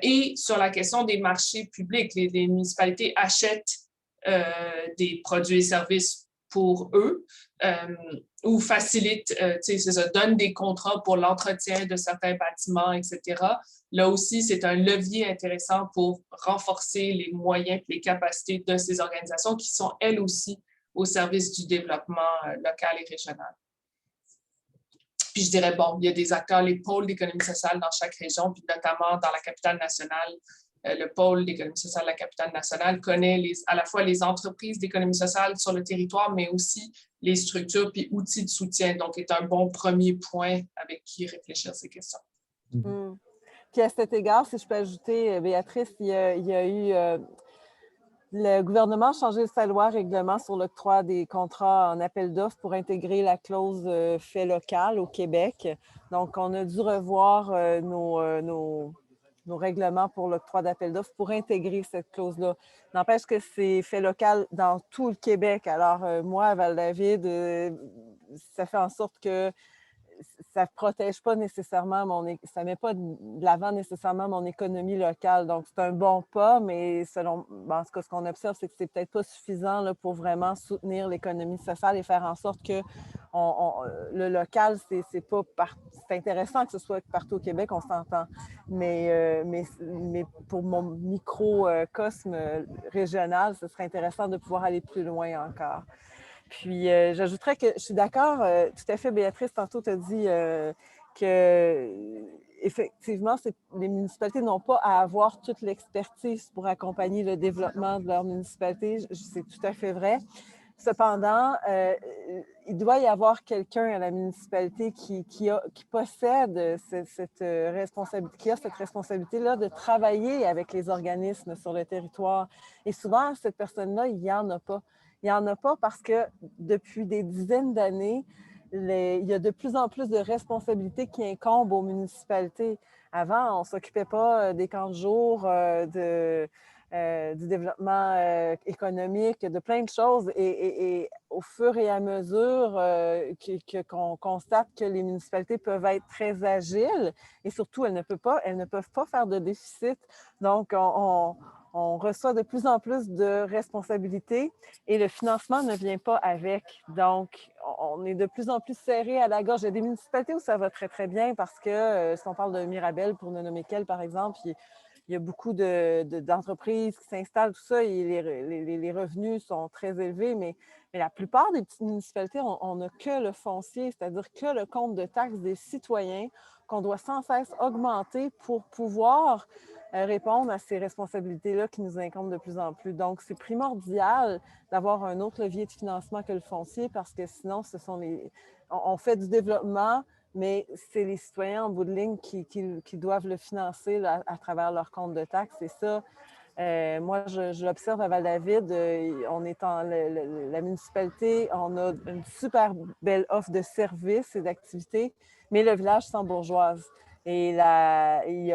S4: Et sur la question des marchés publics, les municipalités achètent des produits et services pour eux ou facilitent, donnent des contrats pour l'entretien de certains bâtiments, etc. Là aussi, c'est un levier intéressant pour renforcer les moyens et les capacités de ces organisations qui sont, elles aussi, au service du développement local et régional. Puis je dirais, bon, il y a des acteurs, les pôles d'économie sociale dans chaque région, puis notamment dans la capitale nationale. Le pôle d'économie sociale de la capitale nationale connaît à la fois les entreprises d'économie sociale sur le territoire, mais aussi les structures puis outils de soutien. Donc, est un bon premier point avec qui réfléchir à ces questions.
S3: Mmh. Puis à cet égard, si je peux ajouter, Béatrice, il y a eu... le gouvernement a changé sa loi règlement sur l'octroi des contrats en appel d'offres pour intégrer la clause fait local au Québec. Donc, on a dû revoir nos règlements pour l'octroi d'appel d'offres pour intégrer cette clause-là. N'empêche que c'est fait local dans tout le Québec. Alors, moi, à Val-David, ça fait en sorte que ça ne protège pas nécessairement ça ne met pas de l'avant nécessairement mon économie locale. Donc, c'est un bon pas, mais selon en tout cas, ce qu'on observe, c'est que c'est peut-être pas suffisant là, pour vraiment soutenir l'économie sociale et faire en sorte que le local, c'est pas c'est intéressant que ce soit partout au Québec, on s'entend. Mais pour mon microcosme régional, ce serait intéressant de pouvoir aller plus loin encore. Puis, j'ajouterais que je suis d'accord, tout à fait, Béatrice, tantôt tu as dit que effectivement, les municipalités n'ont pas à avoir toute l'expertise pour accompagner le développement de leur municipalité. C'est tout à fait vrai. Cependant, il doit y avoir quelqu'un à la municipalité qui possède cette responsabilité, qui a cette responsabilité-là de travailler avec les organismes sur le territoire. Et souvent, cette personne-là, il n'y en a pas. Il n'y en a pas parce que depuis des dizaines d'années, il y a de plus en plus de responsabilités qui incombent aux municipalités. Avant, on ne s'occupait pas des camps de jour, du développement économique, de plein de choses. Et au fur et à mesure qu'on constate que les municipalités peuvent être très agiles et surtout, elles ne peuvent pas faire de déficit. Donc, on reçoit de plus en plus de responsabilités et le financement ne vient pas avec. Donc, on est de plus en plus serré à la gorge. Il y a des municipalités où ça va très, très bien parce que, si on parle de Mirabel, pour ne nommer qu'elle, par exemple, il y a beaucoup d'entreprises qui s'installent, tout ça, et les revenus sont très élevés, mais la plupart des petites municipalités, on n'a que le foncier, c'est-à-dire que le compte de taxes des citoyens qu'on doit sans cesse augmenter pour pouvoir répondre à ces responsabilités-là qui nous incombent de plus en plus. Donc, c'est primordial d'avoir un autre levier de financement que le foncier parce que sinon, on fait du développement, mais c'est les citoyens en bout de ligne qui doivent le financer là, à travers leur compte de taxes. Et ça, moi, je l'observe à Val-David. On est la municipalité, on a une super belle offre de services et d'activités, mais le village s'embourgeoise. Et il y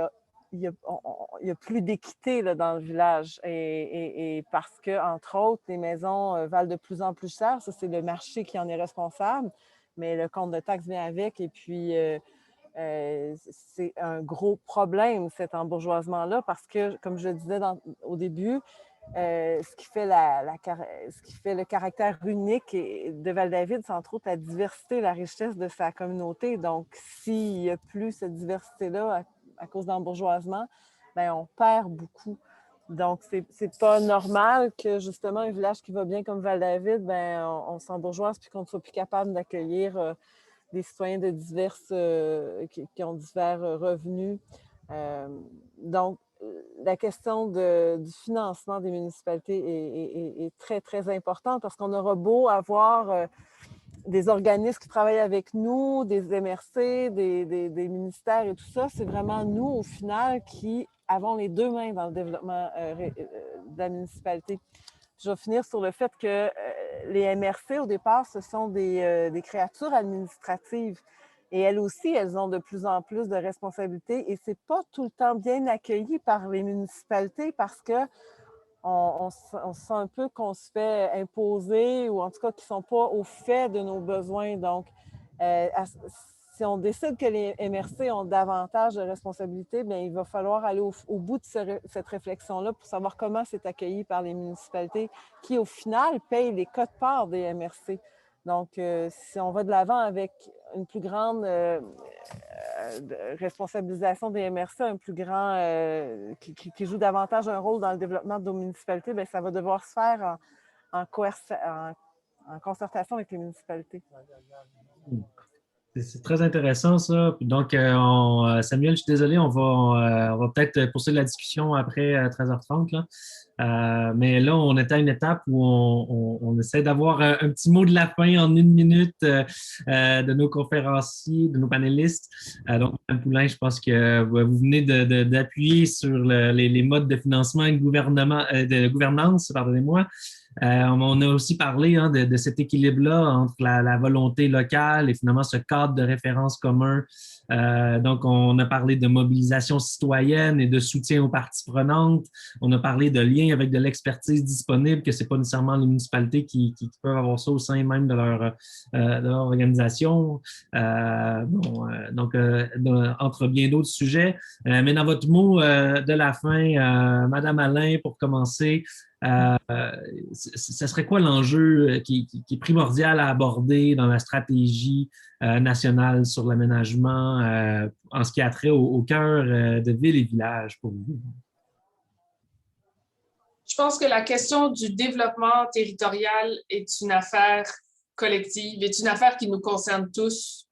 S3: a plus d'équité dans le village. Et parce que, entre autres, les maisons valent de plus en plus cher. Ça, c'est le marché qui en est responsable. Mais le compte de taxes vient avec. Et puis, c'est un gros problème, cet embourgeoisement-là, parce que, comme je le disais au début, ce qui fait le caractère unique de Val-David, c'est entre autres la diversité, la richesse de sa communauté. Donc, s'il n'y a plus cette diversité-là à cause d'embourgeoisement, bien, on perd beaucoup. Donc, c'est pas normal que, justement, un village qui va bien comme Val-David, bien, on s'embourgeoise puis qu'on ne soit plus capable d'accueillir des citoyens de qui ont divers revenus. Donc, la question du financement des municipalités est très, très importante parce qu'on aura beau avoir des organismes qui travaillent avec nous, des MRC, des ministères et tout ça, c'est vraiment nous, au final, qui avons les deux mains dans le développement de la municipalité. Je vais finir sur le fait que les MRC, au départ, ce sont des créatures administratives. Et elles aussi, elles ont de plus en plus de responsabilités et ce n'est pas tout le temps bien accueilli par les municipalités parce que on se sent un peu qu'on se fait imposer ou en tout cas qu'ils ne sont pas au fait de nos besoins. Donc, si on décide que les MRC ont davantage de responsabilités, bien, il va falloir aller au bout de cette réflexion-là pour savoir comment c'est accueilli par les municipalités qui, au final, payent les quotes-parts des MRC. Donc, si on va de l'avant avec une plus grande responsabilisation des MRC, un plus grand qui joue davantage un rôle dans le développement de nos municipalités, bien, ça va devoir se faire en concertation avec les municipalités.
S1: C'est très intéressant, ça. Donc, Samuel, je suis désolé, on va peut-être poursuivre la discussion après 13h30. Là. Mais là, on est à une étape où on essaie d'avoir un petit mot de la fin en 1 minute de nos conférenciers, de nos panélistes. Donc, Mme Poulin, je pense que vous venez d'appuyer sur les modes de financement et de gouvernance, pardonnez-moi. On a aussi parlé de cet équilibre-là entre la volonté locale et finalement ce cadre de référence commun. Donc, on a parlé de mobilisation citoyenne et de soutien aux parties prenantes. On a parlé de lien avec de l'expertise disponible, que ce n'est pas nécessairement les municipalités qui peuvent avoir ça au sein même de leur organisation. Donc, entre bien d'autres sujets. Mais dans votre mot de la fin, Madame Allain, pour commencer, ce serait quoi l'enjeu qui est primordial à aborder dans la stratégie nationale sur l'aménagement en ce qui a trait au cœur de villes et villages pour vous?
S4: Je pense que la question du développement territorial est une affaire collective, est une affaire qui nous concerne tous.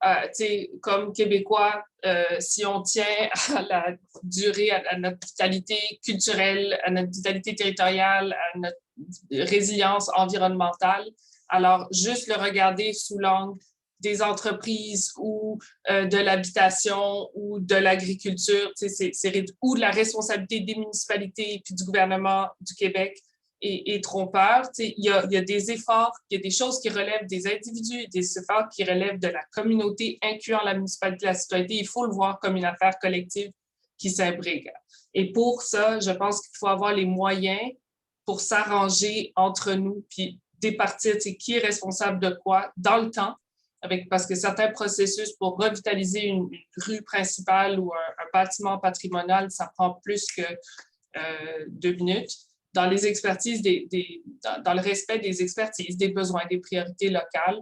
S4: Comme Québécois, si on tient à la durée, à notre vitalité culturelle, à notre vitalité territoriale, à notre résilience environnementale, alors juste le regarder sous l'angle des entreprises ou de l'habitation ou de l'agriculture, ou de la responsabilité des municipalités puis du gouvernement du Québec est trompeur. Il y a des efforts, il y a des choses qui relèvent des individus et des efforts qui relèvent de la communauté, incluant la municipalité, la citoyenneté. Il faut le voir comme une affaire collective qui s'imbrigue. Et pour ça, je pense qu'il faut avoir les moyens pour s'arranger entre nous puis départir qui est responsable de quoi dans le temps. Parce que certains processus pour revitaliser une rue principale ou un bâtiment patrimonial, ça prend plus que 2 minutes. Dans les expertises, dans le respect des expertises, des besoins, des priorités locales,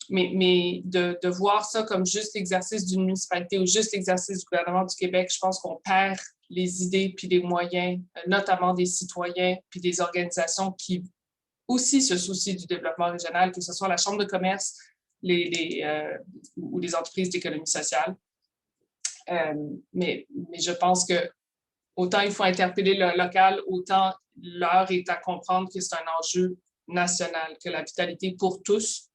S4: mais de voir ça comme juste l'exercice d'une municipalité ou juste l'exercice du gouvernement du Québec, je pense qu'on perd les idées puis les moyens, notamment des citoyens puis des organisations qui aussi se soucient du développement régional, que ce soit la Chambre de commerce ou les entreprises d'économie sociale. Mais je pense que autant il faut interpeller le local, autant l'heure est à comprendre que c'est un enjeu national, que la vitalité pour tous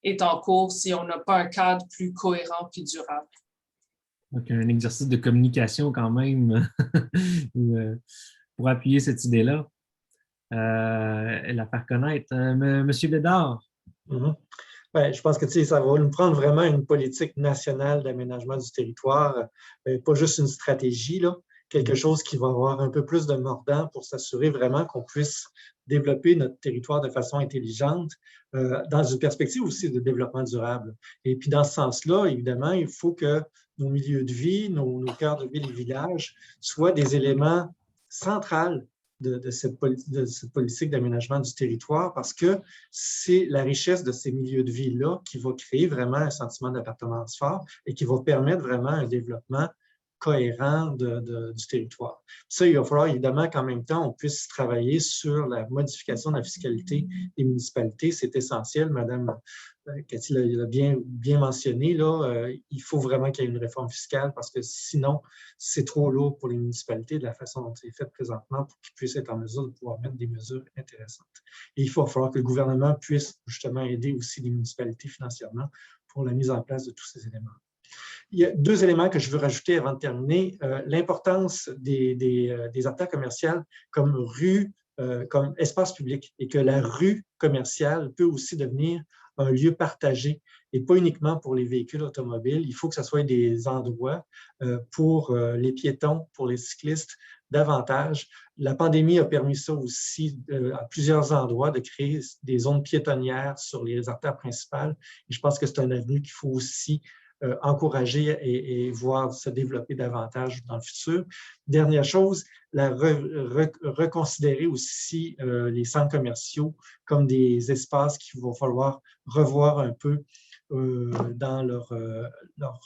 S4: est en cours si on n'a pas un cadre plus cohérent puis durable.
S1: Donc, un exercice de communication quand même pour appuyer cette idée-là. La faire connaître. Monsieur Bédard.
S5: Bien, je pense que ça va nous prendre vraiment une politique nationale d'aménagement du territoire, pas juste une stratégie, là, quelque chose qui va avoir un peu plus de mordant pour s'assurer vraiment qu'on puisse développer notre territoire de façon intelligente, dans une perspective aussi de développement durable. Et puis dans ce sens-là, évidemment, il faut que nos milieux de vie, nos cœurs de ville et villages soient des éléments centraux de cette politique d'aménagement du territoire parce que c'est la richesse de ces milieux de vie-là qui va créer vraiment un sentiment d'appartenance fort et qui va permettre vraiment un développement cohérent du territoire. Ça, il va falloir évidemment qu'en même temps, on puisse travailler sur la modification de la fiscalité des municipalités. C'est essentiel, Madame Cathy l'a bien mentionné, là, il faut vraiment qu'il y ait une réforme fiscale parce que sinon, c'est trop lourd pour les municipalités de la façon dont c'est fait présentement pour qu'ils puissent être en mesure de pouvoir mettre des mesures intéressantes. Et il va falloir que le gouvernement puisse justement aider aussi les municipalités financièrement pour la mise en place de tous ces éléments. Il y a 2 éléments que je veux rajouter avant de terminer. L'importance des artères commerciales comme rue, comme espace public et que la rue commerciale peut aussi devenir un lieu partagé et pas uniquement pour les véhicules automobiles. Il faut que ce soit des endroits pour les piétons, pour les cyclistes, davantage. La pandémie a permis ça aussi à plusieurs endroits, de créer des zones piétonnières sur les artères principales. Et je pense que c'est un avenue qu'il faut aussi encourager et voir se développer davantage dans le futur. Dernière chose, reconsidérer aussi les centres commerciaux comme des espaces qu'il va falloir revoir un peu dans leur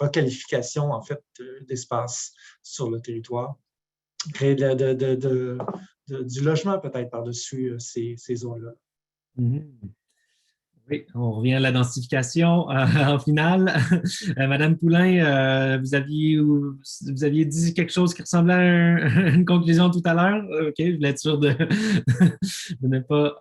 S5: requalification, en fait, d'espace sur le territoire. Créer du logement peut-être par-dessus ces zones-là.
S1: Mm-hmm. Oui, on revient à la densification en finale. Madame Poulain, vous aviez dit quelque chose qui ressemblait à une conclusion tout à l'heure. OK, je voulais être sûr de ne pas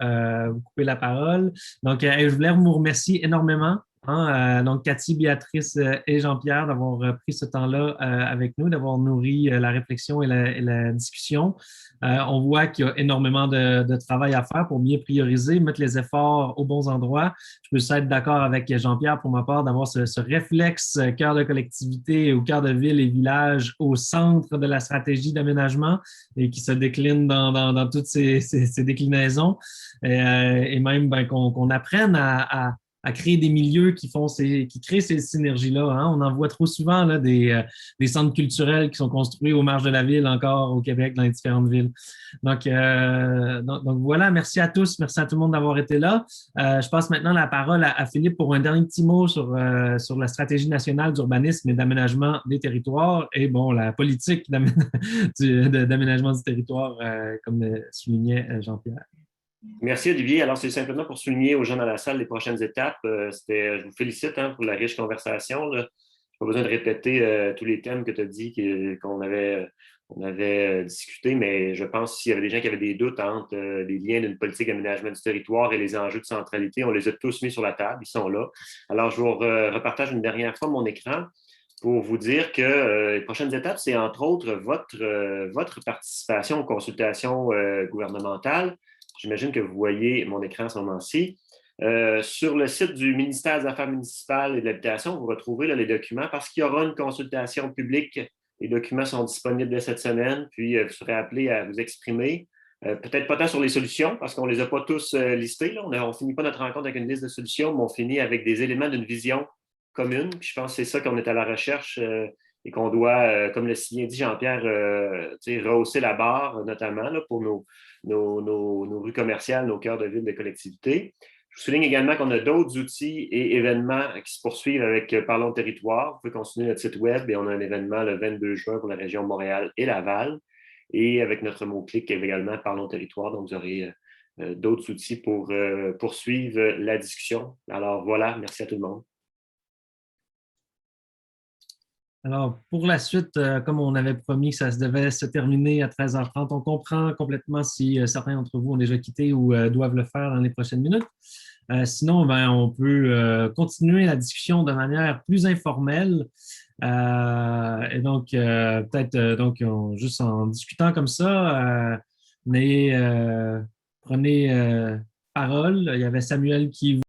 S1: vous couper la parole. Donc, je voulais vous remercier énormément. Donc, Cathy, Béatrice et Jean-Pierre d'avoir pris ce temps-là avec nous, d'avoir nourri la réflexion et la discussion. On voit qu'il y a énormément de travail à faire pour mieux prioriser, mettre les efforts aux bons endroits. Je peux être d'accord avec Jean-Pierre pour ma part d'avoir ce réflexe cœur de collectivité ou cœur de ville et village au centre de la stratégie d'aménagement et qui se décline dans toutes ces déclinaisons et même qu'on apprenne à créer des milieux qui créent ces synergies-là. On en voit trop souvent là, des centres culturels qui sont construits aux marges de la ville encore au Québec, dans les différentes villes. Donc voilà, merci à tous, merci à tout le monde d'avoir été là. Je passe maintenant la parole à Philippe pour un dernier petit mot sur la stratégie nationale d'urbanisme et d'aménagement des territoires et la politique d'aménagement du territoire, comme soulignait Jean-Pierre.
S2: Merci, Olivier. Alors, c'est simplement pour souligner aux gens dans la salle les prochaines étapes. Je vous félicite pour la riche conversation. Je n'ai pas besoin de répéter tous les thèmes que tu as dit qu'on avait discuté, mais je pense s'il y avait des gens qui avaient des doutes entre les liens d'une politique d'aménagement du territoire et les enjeux de centralité, on les a tous mis sur la table. Ils sont là. Alors, je vous repartage une dernière fois mon écran pour vous dire que les prochaines étapes, c'est entre autres votre participation aux consultations gouvernementales. J'imagine que vous voyez mon écran à ce moment-ci. Sur le site du ministère des Affaires municipales et de l'Habitation, vous retrouverez là, les documents parce qu'il y aura une consultation publique. Les documents sont disponibles dès cette semaine, puis vous serez appelés à vous exprimer. Peut-être pas tant sur les solutions, parce qu'on ne les a pas tous listés. Là. On ne finit pas notre rencontre avec une liste de solutions, mais on finit avec des éléments d'une vision commune. Puis je pense que c'est ça qu'on est à la recherche et qu'on doit, comme le signait dit Jean-Pierre, rehausser la barre, notamment là, pour nos rues commerciales, nos cœurs de ville de collectivité. Je vous souligne également qu'on a d'autres outils et événements qui se poursuivent avec Parlons Territoire. Vous pouvez consulter notre site web et on a un événement le 22 juin pour la région de Montréal et Laval. Et avec notre mot-clic également Parlons Territoire. Donc, vous aurez d'autres outils pour poursuivre la discussion. Alors voilà, merci à tout le monde.
S1: Alors, pour la suite, comme on avait promis que ça devait se terminer à 13h30, on comprend complètement si certains d'entre vous ont déjà quitté ou doivent le faire dans les prochaines minutes. Sinon, on peut continuer la discussion de manière plus informelle. Et donc, peut-être juste en discutant comme ça, prenez parole. Il y avait Samuel qui